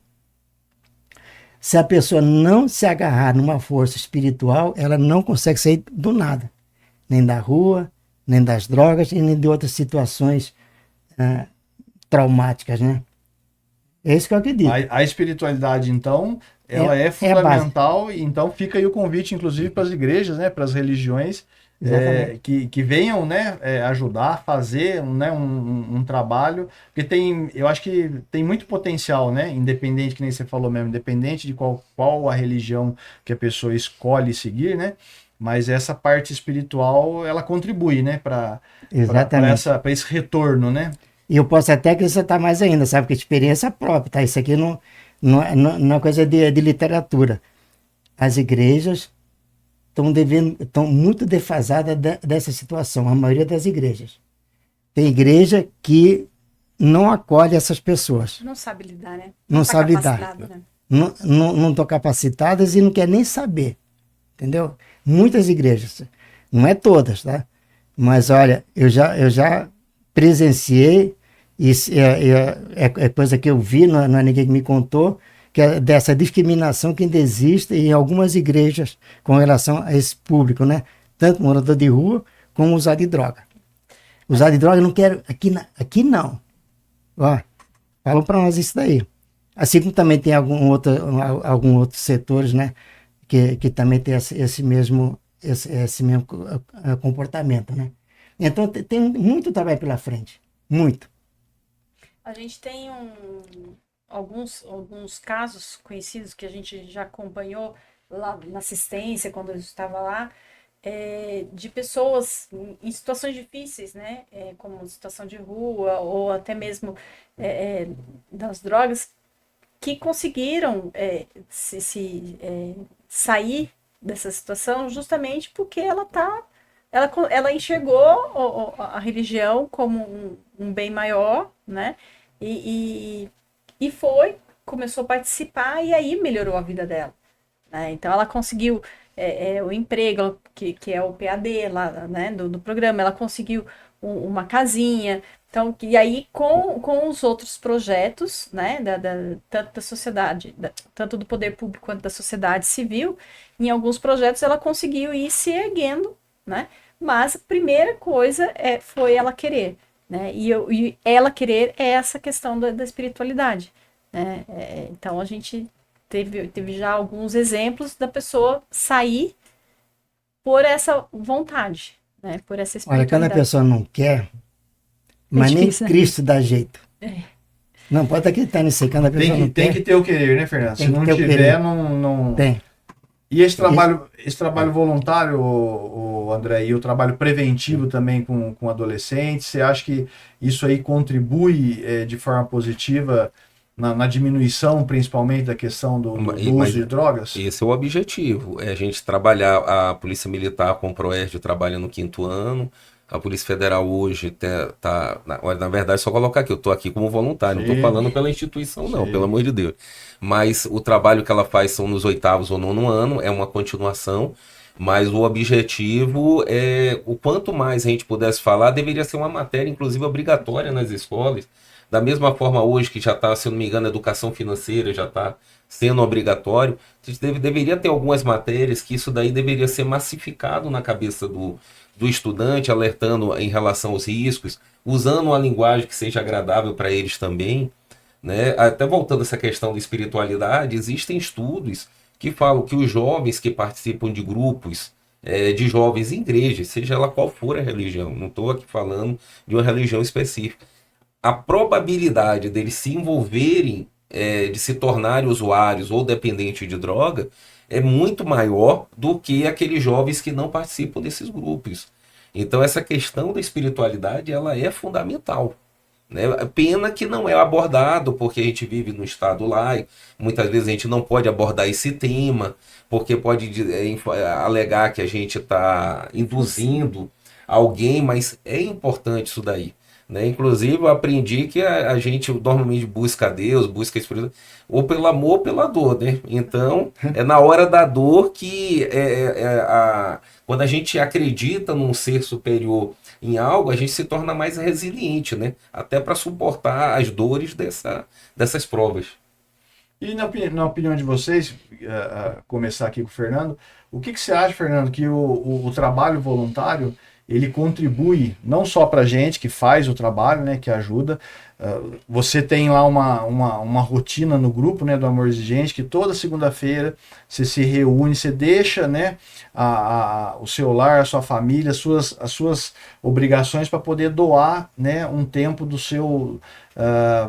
Se a pessoa não se agarrar numa força espiritual, ela não consegue sair do nada. Nem da rua, nem das drogas, e nem de outras situações traumáticas, né? É isso que eu acredito. A espiritualidade, então, ela é fundamental, e então fica aí o convite, inclusive, para as igrejas, né, para as religiões, que venham, né, ajudar a fazer, né, um trabalho, porque eu acho que tem muito potencial, né, independente, que nem você falou mesmo, independente de qual a religião que a pessoa escolhe seguir, né, mas essa parte espiritual, ela contribui, né, para esse retorno, né. E eu posso até acrescentar mais ainda, sabe? Porque experiência própria, tá? Isso aqui não é coisa de literatura. As igrejas estão muito defasadas dessa situação, a maioria das igrejas. Tem igreja que não acolhe essas pessoas. Não sabe lidar, né? Não sabe lidar. Né? Não estão capacitadas e não quer nem saber, entendeu? Muitas igrejas, não é todas, tá? Mas olha, eu já presenciei, isso é coisa que eu vi, não é ninguém que me contou, que é dessa discriminação que ainda existe em algumas igrejas com relação a esse público, né? Tanto morador de rua como usuário de droga. Usuário de droga eu não quero, aqui não. Ó, falam para nós isso daí. Assim como também tem alguns outros setores, né? Que também tem esse mesmo comportamento, né? Então tem muito trabalho pela frente, muito. A gente tem alguns casos conhecidos que a gente já acompanhou lá na assistência, quando eu estava lá, de pessoas em situações difíceis, né? Como situação de rua ou até mesmo das drogas, que conseguiram sair dessa situação justamente porque ela enxergou a religião como um bem maior, né? E começou a participar e aí melhorou a vida dela, né? Então ela conseguiu o emprego, que é o PAD lá, né, do programa, ela conseguiu uma casinha. Então, e aí com os outros projetos, né, tanto da sociedade, tanto do poder público quanto da sociedade civil, em alguns projetos ela conseguiu ir se erguendo, né? Mas a primeira coisa foi ela querer, né? E ela querer é essa questão da espiritualidade, né? Então a gente teve já alguns exemplos da pessoa sair por essa vontade, né? Por essa espiritualidade. Olha, quando a pessoa não quer, mas nem Cristo dá jeito. Não pode acreditar nisso aí, quando a pessoa não quer. Tem que ter o querer, né, Fernando? Se não tiver, não... Tem. E esse trabalho voluntário, o André, e o trabalho preventivo também com adolescentes, você acha que isso aí contribui de forma positiva na diminuição, principalmente, da questão do uso de drogas? Esse é o objetivo, a gente trabalhar, a Polícia Militar com o Proerd trabalha no 5º ano, a Polícia Federal hoje na verdade, só colocar aqui, eu estou aqui como voluntário, não estou falando pela instituição não, pelo amor de Deus. Mas o trabalho que ela faz são nos 8º ou 9º ano, é uma continuação, mas o objetivo o quanto mais a gente pudesse falar, deveria ser uma matéria, inclusive, obrigatória nas escolas, da mesma forma hoje que já está, se eu não me engano, a educação financeira já está sendo obrigatório, deveria ter algumas matérias que isso daí deveria ser massificado na cabeça do estudante, alertando em relação aos riscos, usando uma linguagem que seja agradável para eles também, né? Até voltando a essa questão da espiritualidade, existem estudos que falam que os jovens que participam de grupos de jovens em igrejas, seja ela qual for a religião, não estou aqui falando de uma religião específica, a probabilidade deles se envolverem de se tornarem usuários ou dependentes de droga é muito maior do que aqueles jovens que não participam desses grupos. Então essa questão da espiritualidade ela é fundamental. Né? Pena que não é abordado, porque a gente vive no estado laico, muitas vezes a gente não pode abordar esse tema, porque pode alegar que a gente está induzindo alguém, mas é importante isso daí. Né? Inclusive, eu aprendi que a gente normalmente busca Deus, busca a espiritualidade, ou pelo amor ou pela dor. Né? Então, é na hora da dor que quando a gente acredita num ser superior em algo, a gente se torna mais resiliente, né? Até para suportar as dores dessas provas. E na opinião de vocês, começar aqui com o Fernando, o que você acha, Fernando, que o trabalho voluntário ele contribui não só para a gente que faz o trabalho, né, que ajuda. Você tem lá uma rotina no grupo, né, do Amor Exigente, que toda segunda-feira você se reúne, você deixa, né, o seu lar, a sua família, as suas obrigações para poder doar, né, um tempo do seu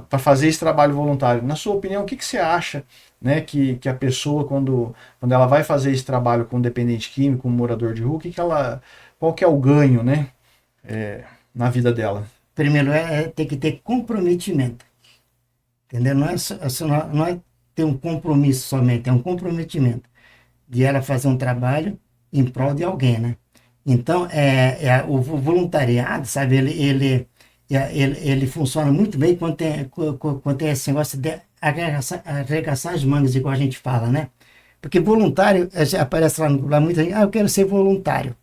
para fazer esse trabalho voluntário. Na sua opinião, o que você acha, né, que a pessoa quando ela vai fazer esse trabalho com dependente químico, com morador de rua, qual que é o ganho, né, na vida dela? Primeiro, tem que ter comprometimento. Entendeu? Não é ter um compromisso somente, é um comprometimento de ela fazer um trabalho em prol de alguém, né? Então, o voluntariado, sabe, ele funciona muito bem quando tem esse negócio de arregaçar as mangas, igual a gente fala, né? Porque voluntário, aparece lá muita gente, eu quero ser voluntário.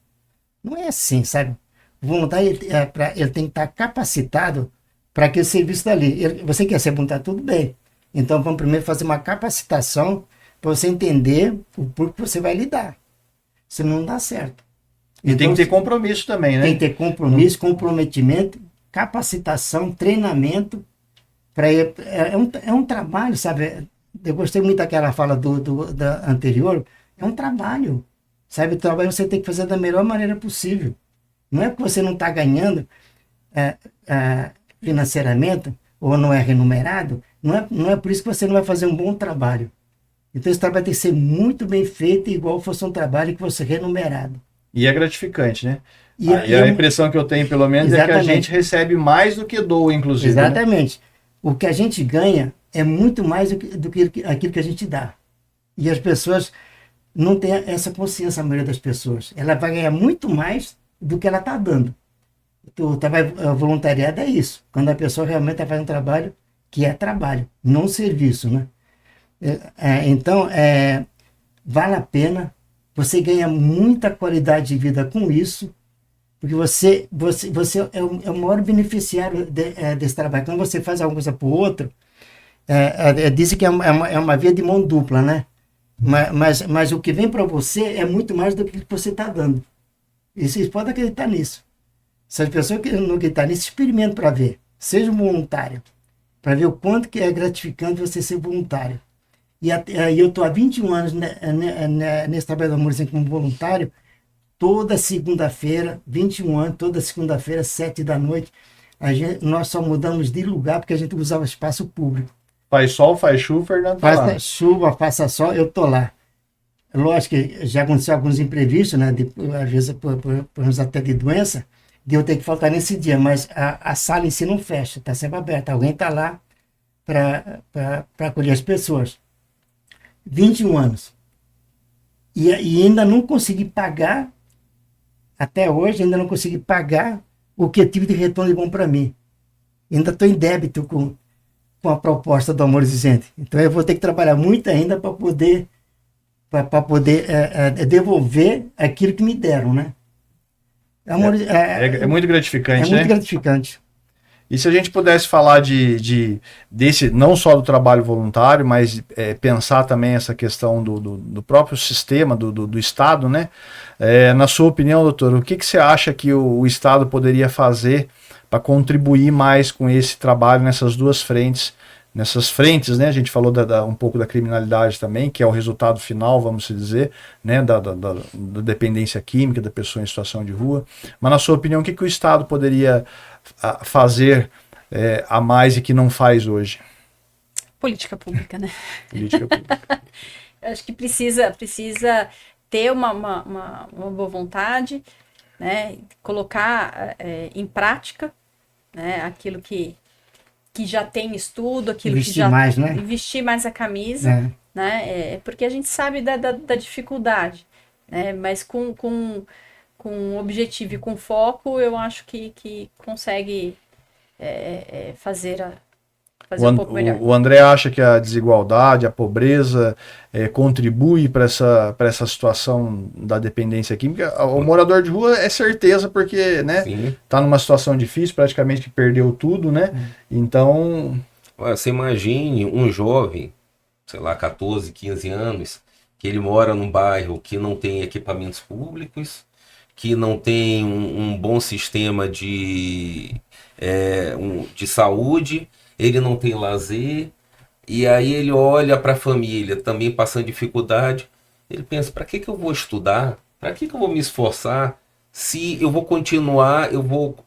Não é assim, sabe? O voluntário ele tem que estar capacitado para aquele serviço dali. Você quer ser voluntário? Tudo bem. Então vamos primeiro fazer uma capacitação para você entender o porquê você vai lidar. Senão não dá certo. E então, tem que ter compromisso também, né? Tem que ter compromisso, comprometimento, capacitação, treinamento. É um trabalho, sabe? Eu gostei muito daquela fala da anterior. É um trabalho. Sabe, o trabalho você tem que fazer da melhor maneira possível. Não é porque você não está ganhando financeiramente ou não é remunerado, não é por isso que você não vai fazer um bom trabalho. Então esse trabalho tem que ser muito bem feito, igual fosse um trabalho que fosse remunerado. E é gratificante, né? E a impressão que eu tenho, pelo menos, exatamente, é que a gente recebe mais do que doa, inclusive. Exatamente. Né? O que a gente ganha é muito mais do que aquilo que a gente dá. E as pessoas não têm essa consciência, a maioria das pessoas. Ela vai ganhar muito mais do que ela está dando. O voluntariado é isso. Quando a pessoa realmente está fazendo um trabalho que é trabalho, não serviço, né? Então, vale a pena. Você ganha muita qualidade de vida com isso, porque você é o maior beneficiário desse trabalho. Quando você faz alguma coisa para o outro, dizem que é uma via de mão dupla, né? Mas o que vem para você é muito mais do que você está dando. E vocês podem acreditar nisso. Se as pessoas que não acreditam nisso, experimentem para ver. Seja um voluntário. Para ver o quanto que é gratificante você ser voluntário. E eu estou há 21 anos nesse trabalho do Amor Exigente como voluntário. Toda segunda-feira, 21 anos, toda segunda-feira, 7 da noite, nós só mudamos de lugar porque a gente usava espaço público. Faz sol, faz chuva, Fernando tá lá. Faça chuva, faça sol, eu estou lá. Lógico que já aconteceu alguns imprevistos, né? Às vezes, por até de doença, de eu ter que faltar nesse dia, mas a sala em si não fecha, está sempre aberta. Alguém está lá para acolher as pessoas. 21 anos. E ainda não consegui pagar, até hoje, ainda não consegui pagar o que eu tive de retorno de bom para mim. Ainda estou em débito com a proposta do Amor Exigente. Então eu vou ter que trabalhar muito ainda para poder devolver aquilo que me deram, né? É muito gratificante, né? É muito gratificante. E se a gente pudesse falar desse, não só do trabalho voluntário, mas pensar também essa questão do próprio sistema, do Estado, né? Na sua opinião, doutor, o que você acha que o Estado poderia fazer para contribuir mais com esse trabalho nessas duas frentes? Nessas frentes, né? A gente falou um pouco da criminalidade também, que é o resultado final, vamos dizer, né? Da dependência química, da pessoa em situação de rua. Mas, na sua opinião, o que o Estado poderia fazer a mais e que não faz hoje? política pública, né? Política pública. Eu acho que precisa ter uma boa vontade, né? Colocar em prática, né? Aquilo que já tem estudo, aquilo Investir que já... mais, né? Investir mais a camisa, É. né? Porque a gente sabe da dificuldade, né? Mas com objetivo e com foco, eu acho que consegue fazer um pouco melhor. O André acha que a desigualdade, a pobreza contribui para essa situação da dependência química. O morador de rua é certeza porque, né, Sim. tá numa situação difícil, praticamente que perdeu tudo, né? Então, Olha, você imagine um jovem, sei lá, 14, 15 anos, que ele mora num bairro que não tem equipamentos públicos, que não tem um bom sistema de saúde, ele não tem lazer, e aí ele olha para a família também passando dificuldade, ele pensa, para que eu vou estudar? Para que eu vou me esforçar? Se eu vou continuar, eu vou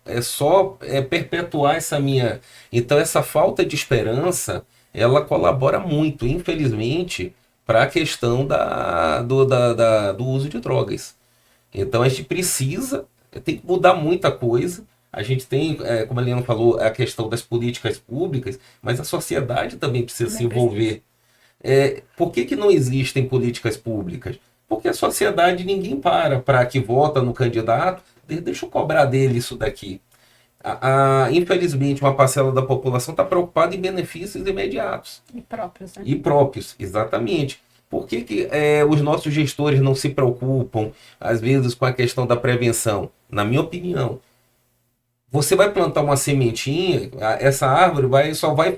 perpetuar essa minha... Então essa falta de esperança, ela colabora muito, infelizmente, para a questão do uso de drogas. Então a gente tem que mudar muita coisa. A gente tem, como a Eliana falou, a questão das políticas públicas, mas a sociedade também precisa se envolver. Por que não existem políticas públicas? Porque a sociedade, ninguém para que vota no candidato, deixa eu cobrar dele isso daqui. Infelizmente, uma parcela da população está preocupada em benefícios imediatos. E próprios, né? E próprios, exatamente. Por que os nossos gestores não se preocupam, às vezes, com a questão da prevenção? Na minha opinião, você vai plantar uma sementinha, essa árvore só vai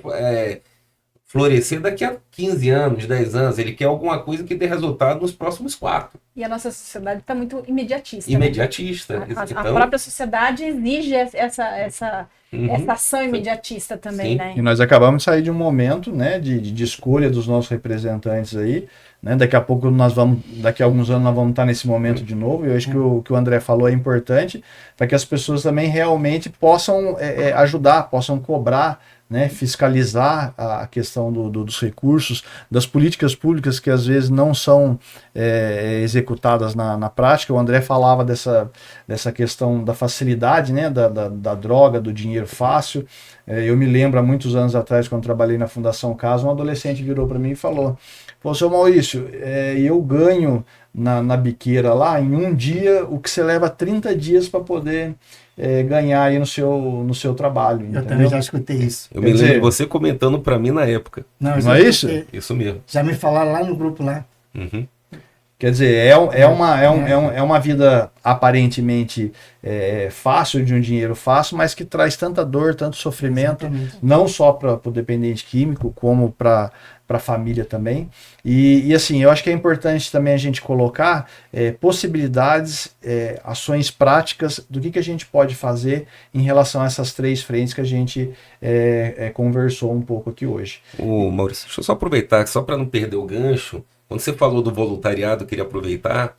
florescer daqui a 15 anos, 10 anos. Ele quer alguma coisa que dê resultado nos próximos 4. E a nossa sociedade está muito imediatista. Imediatista. Né? A Então, própria sociedade exige essa ação imediatista também, Sim. né? e nós acabamos de sair de um momento, né, de escolha dos nossos representantes aí, né? Daqui a alguns anos nós vamos estar nesse momento de novo. E eu acho que o que o André falou é importante para que as pessoas também realmente possam ajudar, possam cobrar, né, fiscalizar a questão dos recursos, das políticas públicas que às vezes não são executadas na prática. O André falava dessa questão da facilidade, né, da droga, do dinheiro fácil. Eu me lembro, há muitos anos atrás, quando trabalhei na Fundação Casa, um adolescente virou para mim e falou, seu Maurício, eu ganho na biqueira lá, em um dia, o que você leva 30 dias para poder ganhar aí no seu trabalho. Eu entendeu? também já escutei isso. eu me lembro de você comentando para mim na época. Não já é isso? escutei. Isso mesmo. Já me falaram lá no grupo lá. Uhum. Quer dizer, é uma vida aparentemente fácil, de um dinheiro fácil, mas que traz tanta dor, tanto sofrimento, Exatamente. não só para o dependente químico, como para a família também. E assim, eu acho que é importante também a gente colocar possibilidades, ações práticas do que a gente pode fazer em relação a essas 3 frentes que a gente conversou um pouco aqui hoje. Ô, Maurício, deixa eu só aproveitar, só para não perder o gancho. Quando você falou do voluntariado, eu queria aproveitar.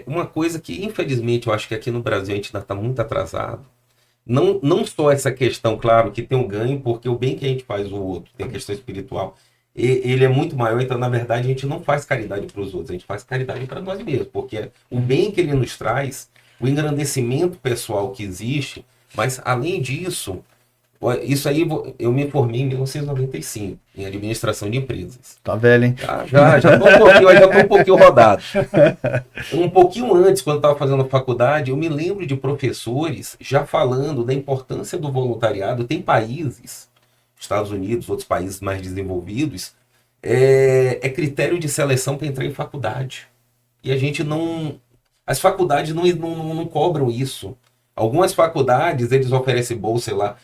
Uma coisa que, infelizmente, eu acho que aqui no Brasil a gente ainda está muito atrasado. Não só essa questão, claro, que tem um ganho, porque o bem que a gente faz ao outro, tem a questão espiritual, ele é muito maior. Então, na verdade, a gente não faz caridade para os outros, a gente faz caridade para nós mesmos, porque o bem que ele nos traz, o engrandecimento pessoal que existe, mas, além disso, isso aí, eu me formei em 1995, em administração de empresas. Tá velho, hein? Já tô um pouquinho rodado. Um pouquinho antes, quando eu estava fazendo a faculdade, eu me lembro de professores já falando da importância do voluntariado. Tem países, Estados Unidos, outros países mais desenvolvidos, é critério de seleção para entrar em faculdade. E a gente não... As faculdades não cobram isso. Algumas faculdades, eles oferecem bolsa, sei lá,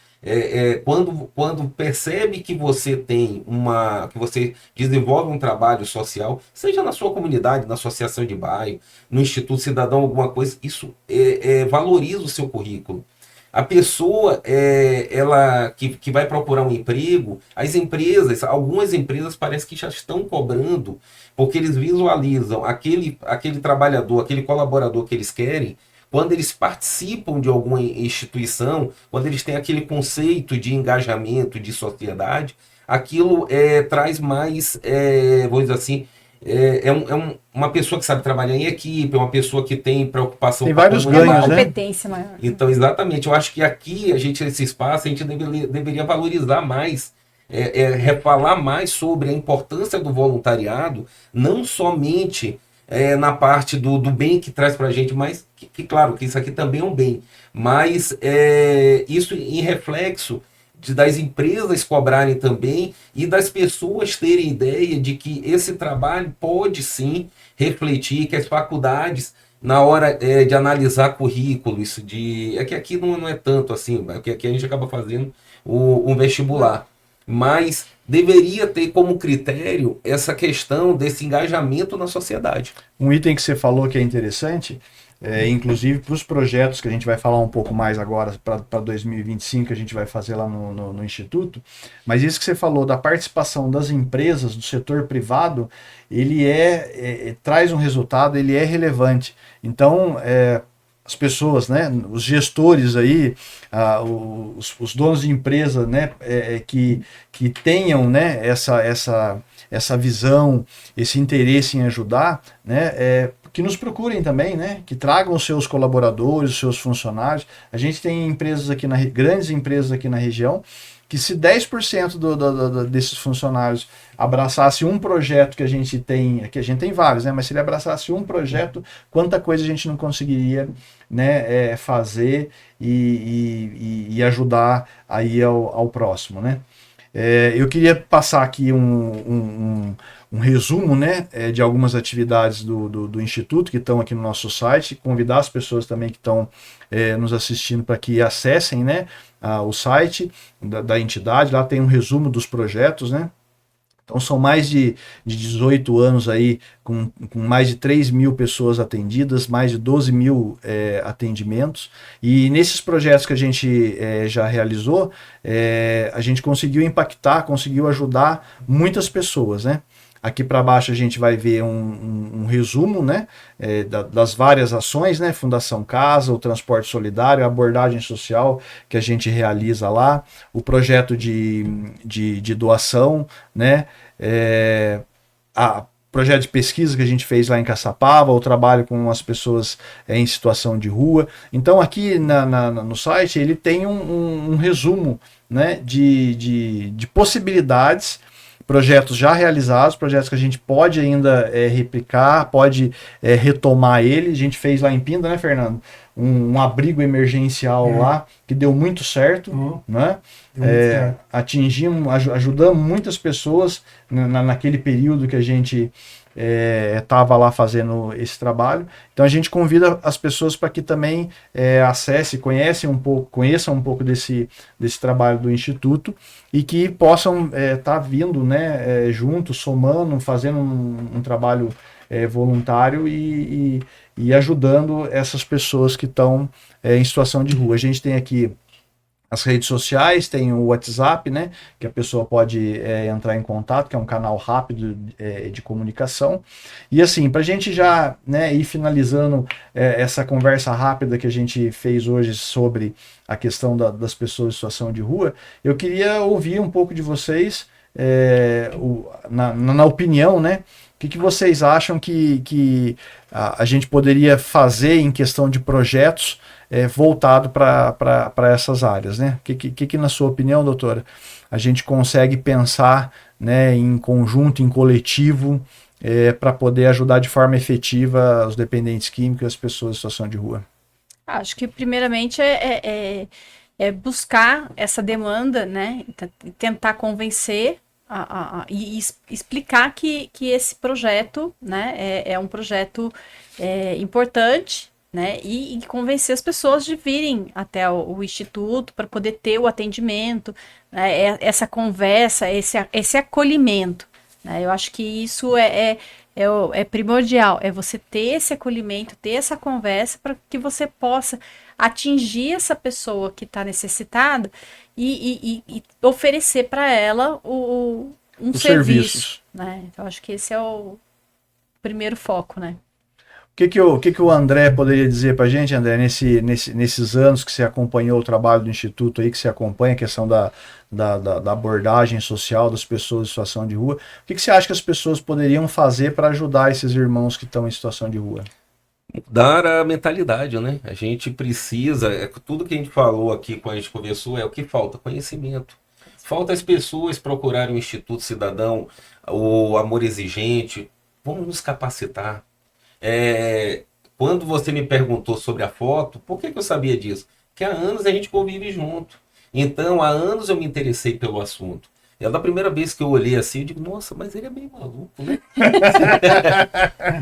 quando percebe que você que você desenvolve um trabalho social, seja na sua comunidade, na associação de bairro, no Instituto Cidadão, alguma coisa, isso valoriza o seu currículo. A pessoa ela que vai procurar um emprego, algumas empresas parece que já estão cobrando, porque eles visualizam aquele trabalhador, aquele colaborador que eles querem, quando eles participam de alguma instituição, quando eles têm aquele conceito de engajamento, de sociedade, aquilo traz mais, vou dizer assim, uma pessoa que sabe trabalhar em equipe, é uma pessoa que tem preocupação Tem com a vários comunidade. ganhos, né? Competência maior. Então, exatamente, eu acho que aqui, esse espaço, a gente deveria valorizar mais, falar mais sobre a importância do voluntariado, não somente na parte do bem que traz para a gente, mas claro, que isso aqui também é um bem, mas isso em reflexo das empresas cobrarem também e das pessoas terem ideia de que esse trabalho pode sim refletir, que as faculdades na hora de analisar currículos, é que aqui não é tanto assim, porque aqui a gente acaba fazendo um vestibular, mas deveria ter como critério essa questão desse engajamento na sociedade. Um item que você falou que é interessante, inclusive para os projetos que a gente vai falar um pouco mais agora para 2025, que a gente vai fazer lá no Instituto, mas isso que você falou da participação das empresas, do setor privado, ele traz um resultado, ele é relevante. Então, as pessoas, né, os gestores aí, os donos de empresa, né, que tenham, né, essa visão, esse interesse em ajudar, né, que nos procurem também, né, que tragam os seus colaboradores, os seus funcionários. A gente tem empresas aqui grandes empresas aqui na região, que se 10% desses funcionários abraçasse um projeto que a gente tem, aqui a gente tem vários, né, mas se ele abraçasse um projeto, quanta coisa a gente não conseguiria, né, fazer e ajudar aí ao próximo, né. Eu queria passar aqui um resumo, né, de algumas atividades do Instituto que estão aqui no nosso site, convidar as pessoas também que estão nos assistindo para que acessem, né, o site da entidade. Lá tem um resumo dos projetos, né. Então são mais de 18 anos aí, com mais de 3 mil pessoas atendidas, mais de 12 mil atendimentos. E nesses projetos que a gente já realizou, a gente conseguiu impactar, conseguiu ajudar muitas pessoas, né? Aqui para baixo a gente vai ver um resumo, né, das várias ações, né, Fundação Casa, o Transporte Solidário, a abordagem social que a gente realiza lá, o projeto de doação, né, projeto de pesquisa que a gente fez lá em Caçapava, o trabalho com as pessoas em situação de rua. Então aqui no site ele tem um resumo, né, de possibilidades, projetos já realizados, projetos que a gente pode ainda replicar, pode retomar ele. A gente fez lá em Pinda, né, Fernando? Um abrigo emergencial lá, que deu muito certo, né? Ajudamos muitas pessoas naquele período que a gente estava lá fazendo esse trabalho. Então a gente convida as pessoas para que também conheçam um pouco desse trabalho do Instituto e que possam estar vindo, né, juntos, somando, fazendo um trabalho voluntário e ajudando essas pessoas que estão em situação de rua. A gente tem aqui as redes sociais, tem o WhatsApp, né, que a pessoa pode entrar em contato, que é um canal rápido de comunicação. E assim, para a gente já, né, ir finalizando essa conversa rápida que a gente fez hoje sobre a questão das pessoas em situação de rua, eu queria ouvir um pouco de vocês, na opinião, né, o que vocês acham que a gente poderia fazer em questão de projetos voltado para essas áreas, né? Que na sua opinião, doutora, a gente consegue pensar, né, em conjunto, em coletivo, para poder ajudar de forma efetiva os dependentes químicos e as pessoas em situação de rua? Acho que primeiramente é buscar essa demanda, né? Tentar convencer e explicar que esse projeto, né, é um projeto importante, né, e convencer as pessoas de virem até o Instituto para poder ter o atendimento, né, essa conversa, esse acolhimento, né, eu acho que isso é primordial, é você ter esse acolhimento, ter essa conversa para que você possa atingir essa pessoa que está necessitada e oferecer para ela um serviço, né? Então acho que esse é o primeiro foco, né? O que que o André poderia dizer para a gente, André, nesses anos que você acompanhou o trabalho do Instituto aí, que você acompanha a questão da abordagem social das pessoas em situação de rua? O que você acha que as pessoas poderiam fazer para ajudar esses irmãos que estão em situação de rua? Mudar a mentalidade, né? A gente precisa, tudo que a gente falou aqui quando a gente conversou é o que falta, conhecimento. Falta as pessoas procurarem o Instituto Cidadão, o Amor Exigente. Vamos nos capacitar. Quando você me perguntou sobre a foto, por que eu sabia disso? Porque há anos a gente convive junto. Então, há anos eu me interessei pelo assunto. E da primeira vez que eu olhei assim, eu digo, nossa, mas ele é meio maluco, né?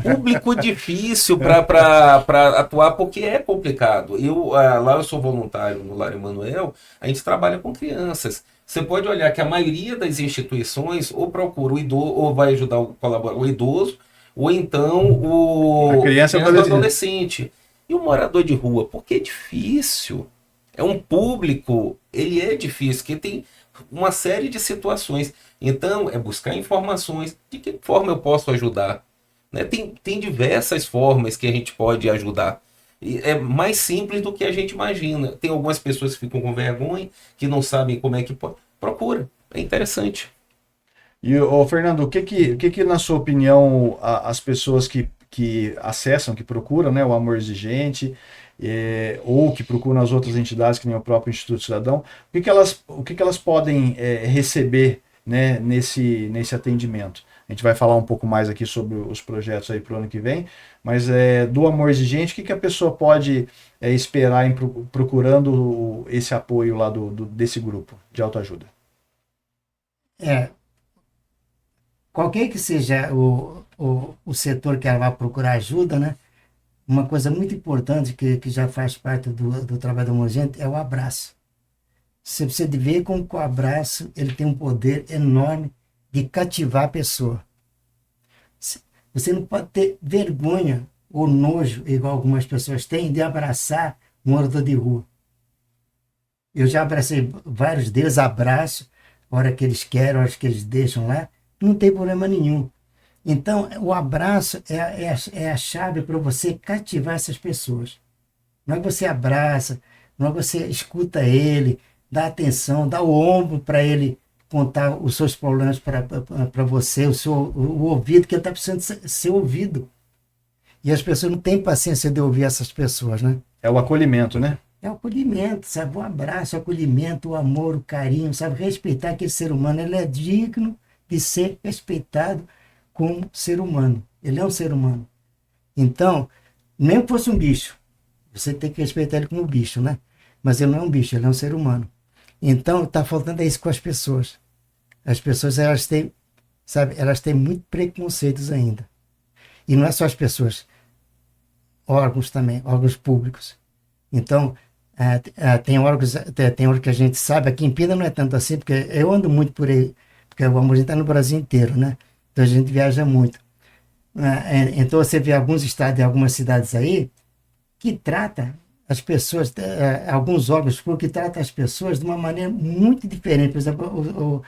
Público difícil para atuar, porque é complicado. Lá eu sou voluntário no Lar Emanuel, a gente trabalha com crianças. Você pode olhar que a maioria das instituições ou procura o idoso, ou vai ajudar o idoso, ou então A criança e o adolescente. E o morador de rua, porque é difícil. É um público, ele é difícil, porque tem uma série de situações. Então, é buscar informações de que forma eu posso ajudar. Né? Tem diversas formas que a gente pode ajudar. E é mais simples do que a gente imagina. Tem algumas pessoas que ficam com vergonha, que não sabem como é que pode. Procura, é interessante. E, Fernando, o que na sua opinião, as pessoas que acessam, que procuram, né, o Amor Exigente, ou que procuram as outras entidades, que nem o próprio Instituto Cidadão, o que elas podem receber, né, nesse atendimento? A gente vai falar um pouco mais aqui sobre os projetos aí para o ano que vem, mas do Amor Exigente, o que a pessoa pode esperar procurando esse apoio lá desse grupo de autoajuda? Qualquer que seja o setor que ela vai procurar ajuda, né? Uma coisa muito importante que já faz parte do trabalho do Amor Exigente é o abraço. Você precisa de ver como o abraço ele tem um poder enorme de cativar a pessoa. Você não pode ter vergonha ou nojo, igual algumas pessoas têm, de abraçar um morador de rua. Eu já abracei vários deles, abraço, a hora que eles querem, a hora que eles deixam lá, não tem problema nenhum. Então, o abraço é a chave para você cativar essas pessoas. Não é que você abraça, não é que você escuta ele, dá atenção, dá o ombro para ele contar os seus problemas para você, o ouvido, que ele está precisando ser ouvido. E as pessoas não têm paciência de ouvir essas pessoas, né? É o acolhimento, né? É o acolhimento, sabe? O abraço, o acolhimento, o amor, o carinho, sabe? Respeitar aquele ser humano, ele é digno de ser respeitado como ser humano. Ele é um ser humano. Então, nem que fosse um bicho, você tem que respeitar ele como bicho, né? Mas ele não é um bicho, ele é um ser humano. Então, está faltando isso com as pessoas. As pessoas, elas têm, sabe, elas têm muito preconceitos ainda. E não é só as pessoas, órgãos também, órgãos públicos. Então, tem órgãos que a gente sabe, aqui em Pina não é tanto assim, porque eu ando muito por aí, porque o Amor está no Brasil inteiro, né? Então a gente viaja muito. Então você vê alguns estados e algumas cidades aí que trata as pessoas, alguns órgãos públicos que tratam as pessoas de uma maneira muito diferente. Por exemplo,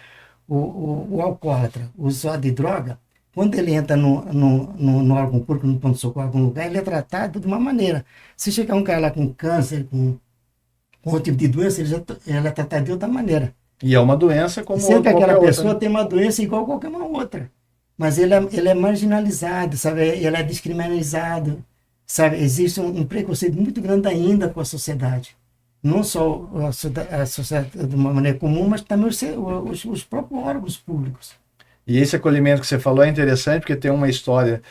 o alcoólatra, o usuário de droga, quando ele entra no órgão público, no pronto-socorro, em algum lugar, ele é tratado de uma maneira. Se chegar um cara lá com câncer, com outro tipo de doença, ele é tratado de outra maneira. E é uma doença como sempre aquela pessoa outra, né? tem uma doença igual a qualquer uma outra. Mas ele é marginalizado, sabe? Ele é descriminalizado, sabe? Existe um preconceito muito grande ainda com a sociedade. Não só a sociedade de uma maneira comum, mas também os próprios órgãos públicos. E esse acolhimento que você falou é interessante, porque tem uma história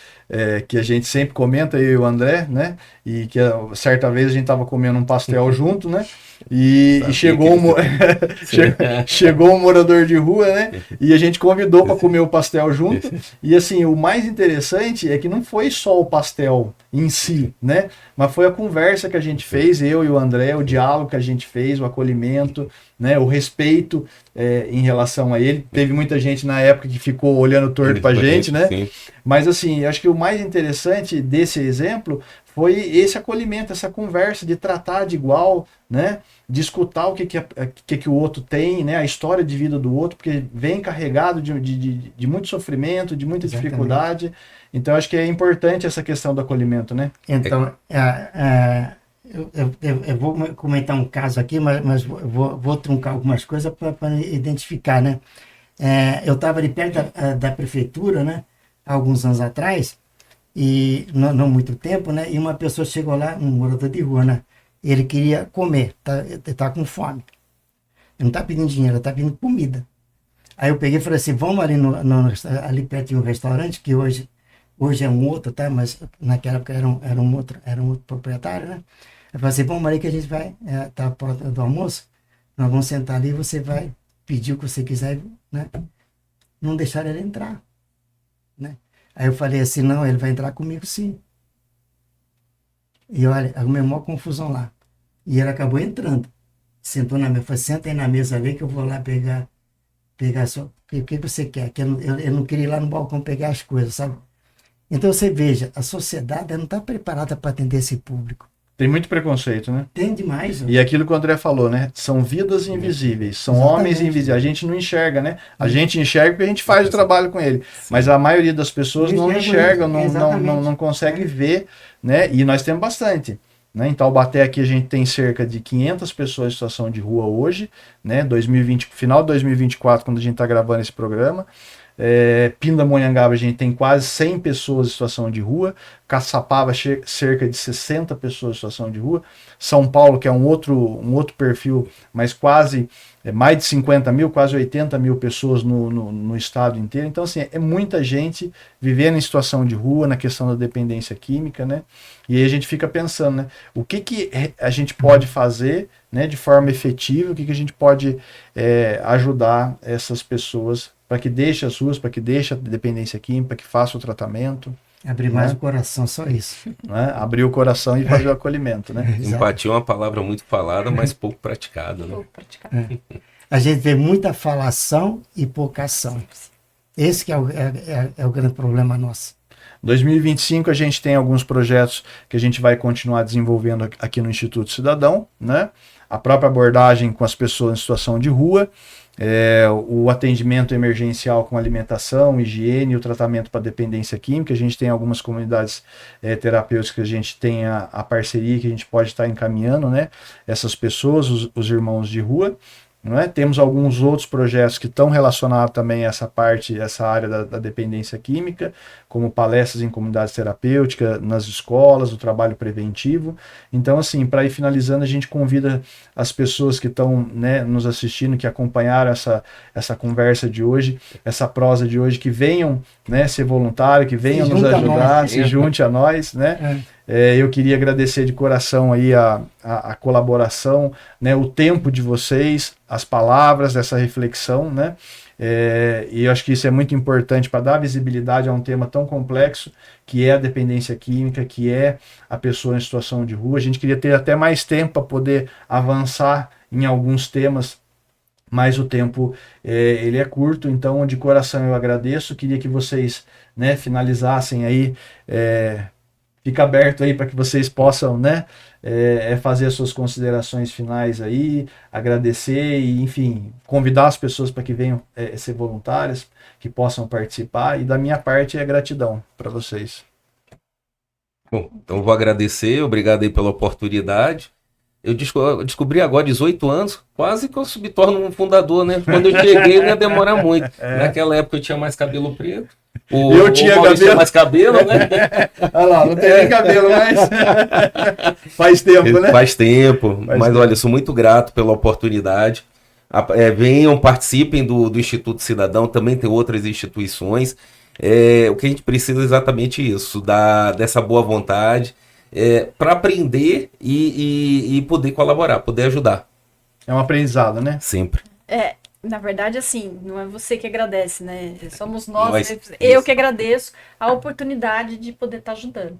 que a gente sempre comenta, eu e o André, né? E que certa vez a gente estava comendo um pastel junto, né? E chegou um morador de rua, né? E a gente convidou para comer o pastel junto. E assim, o mais interessante é que não foi só o pastel em si, né? Mas foi a conversa que a gente fez, eu e o André, o diálogo que a gente fez, o acolhimento, né? O respeito em relação a ele. Teve muita gente na época que ficou olhando torto pra gente, né? Sim. Mas assim, acho que o mais interessante desse exemplo foi esse acolhimento, essa conversa de tratar de igual, né? De escutar o que o outro tem, né? A história de vida do outro, porque vem carregado de muito sofrimento, de muita Exatamente. dificuldade. Então, acho que é importante essa questão do acolhimento, né? Então, eu vou comentar um caso aqui, mas vou truncar algumas coisas para identificar, né? Eu estava ali perto da prefeitura, né? Há alguns anos atrás, e não muito tempo, né? E uma pessoa chegou lá, um morador de rua, né? Ele queria comer, tá com fome. Ele não tá pedindo dinheiro, ele tá pedindo comida. Aí eu peguei e falei assim, vamos ali, ali perto de um restaurante, que hoje é um outro, tá? Mas naquela época era um outro proprietário, né? Eu falei assim, vamos ali que a gente vai, tá a porta do almoço, nós vamos sentar ali e você vai pedir o que você quiser, né? Não deixaram ele entrar, né? Aí eu falei assim, não, ele vai entrar comigo sim. E olha, arrumei uma confusão lá. E ele acabou entrando. Sentou na mesa, falei, senta aí na mesa ali que eu vou lá pegar só. O que você quer? Que eu não queria ir lá no balcão pegar as coisas, sabe? Então você veja, a sociedade não está preparada para atender esse público. Tem muito preconceito, né? Tem demais. E aquilo que o André falou, né? São vidas invisíveis, são homens invisíveis. A gente não enxerga, né? A gente enxerga porque a gente faz o trabalho com ele. Mas a maioria das pessoas não enxergam, não consegue ver, né? E nós temos bastante. Né? Em Taubaté aqui a gente tem cerca de 500 pessoas em situação de rua hoje, né? Final de 2024, quando a gente está gravando esse programa. Pindamonhangaba a gente tem quase 100 pessoas em situação de rua, Caçapava cerca de 60 pessoas em situação de rua, São Paulo, que é um outro perfil, mas quase mais de 50 mil, quase 80 mil pessoas no estado inteiro. Então, assim, é muita gente vivendo em situação de rua, na questão da dependência química, né? E aí a gente fica pensando, né? O que a gente pode fazer, né, de forma efetiva, o que a gente pode ajudar essas pessoas para que deixe as ruas, para que deixe a dependência química, para que faça o tratamento. Abrir mais o coração, só isso. Né? Abrir o coração e fazer o acolhimento, né? Empatia é uma palavra muito falada, mas pouco praticada, né? Pouco praticado. A gente vê muita falação e pouca ação. Esse que é o grande problema nosso. 2025 a gente tem alguns projetos que a gente vai continuar desenvolvendo aqui no Instituto Cidadão, né? A própria abordagem com as pessoas em situação de rua, o atendimento emergencial com alimentação, higiene, o tratamento para dependência química. A gente tem algumas comunidades terapêuticas que a gente tem a parceria, que a gente pode estar encaminhando, né, essas pessoas, os irmãos de rua. Não é? Temos alguns outros projetos que estão relacionados também a essa área da dependência química, como palestras em comunidades terapêuticas, nas escolas, o trabalho preventivo. Então, assim, para ir finalizando, a gente convida as pessoas que estão, né, nos assistindo, que acompanharam essa conversa de hoje, essa prosa de hoje, que venham, né, ser voluntário, que venham nos ajudar, se junte a nós, né? Eu queria agradecer de coração aí a colaboração, né, o tempo de vocês, as palavras, essa reflexão, né? E eu acho que isso é muito importante para dar visibilidade a um tema tão complexo, que é a dependência química, que é a pessoa em situação de rua. A gente queria ter até mais tempo para poder avançar em alguns temas, mas o tempo ele é curto, então de coração eu agradeço. Queria que vocês, né, finalizassem aí, fica aberto aí para que vocês possam, né, fazer as suas considerações finais aí, agradecer e, enfim, convidar as pessoas para que venham ser voluntárias, que possam participar. E da minha parte é gratidão para vocês. Bom, então vou agradecer, obrigado aí pela oportunidade. Eu descobri agora, 18 anos, quase que eu me torno um fundador, né? Quando eu cheguei, não ia demorar muito. Naquela época eu tinha mais cabelo preto. Eu tinha mais cabelo, né? Olha lá, não tem nem cabelo mais. Faz tempo, né? Faz tempo. Mas olha, eu sou muito grato pela oportunidade. Venham, participem do Instituto Cidadão, também tem outras instituições. O que a gente precisa é exatamente isso, dessa boa vontade, para aprender e poder colaborar, poder ajudar. É um aprendizado, né? Sempre. Na verdade, assim, não é você que agradece, né? Somos nós, eu que agradeço a oportunidade de poder estar ajudando.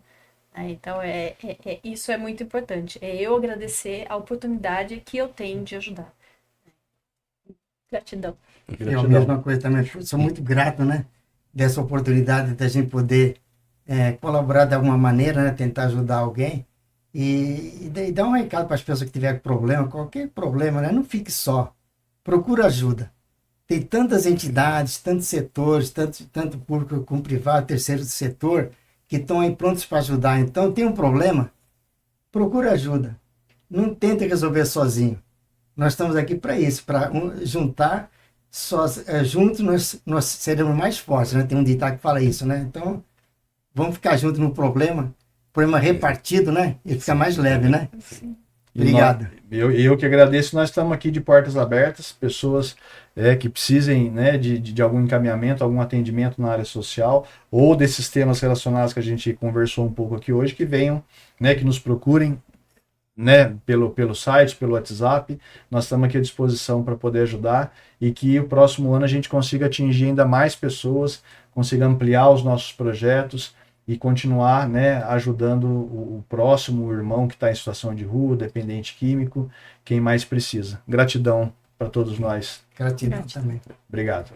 Então, isso é muito importante. Eu agradecer a oportunidade que eu tenho de ajudar. Gratidão. É a mesma coisa também. Sou muito grato, né? Dessa oportunidade da gente poder colaborar de alguma maneira, né? Tentar ajudar alguém. E dar um recado para as pessoas que tiverem problema, qualquer problema, né? Não fique só. Procura ajuda. Tem tantas entidades, tantos setores, tanto público como privado, terceiro setor, que estão aí prontos para ajudar. Então, tem um problema, procura ajuda. Não tente resolver sozinho. Nós estamos aqui para isso, para juntar, juntos nós seremos mais fortes, né? Tem um ditado que fala isso, né? Então, vamos ficar juntos no problema repartido, né? Ele fica mais leve, né? Obrigado. Eu que agradeço, nós estamos aqui de portas abertas, pessoas que precisem, né, de algum encaminhamento, algum atendimento na área social, ou desses temas relacionados que a gente conversou um pouco aqui hoje, que venham, né, que nos procurem, né, pelo site, pelo WhatsApp. Nós estamos aqui à disposição para poder ajudar e que o próximo ano a gente consiga atingir ainda mais pessoas, consiga ampliar os nossos projetos e continuar, né, ajudando o próximo, o irmão que está em situação de rua, dependente químico, quem mais precisa. Gratidão para todos nós. Gratidão também. Obrigado.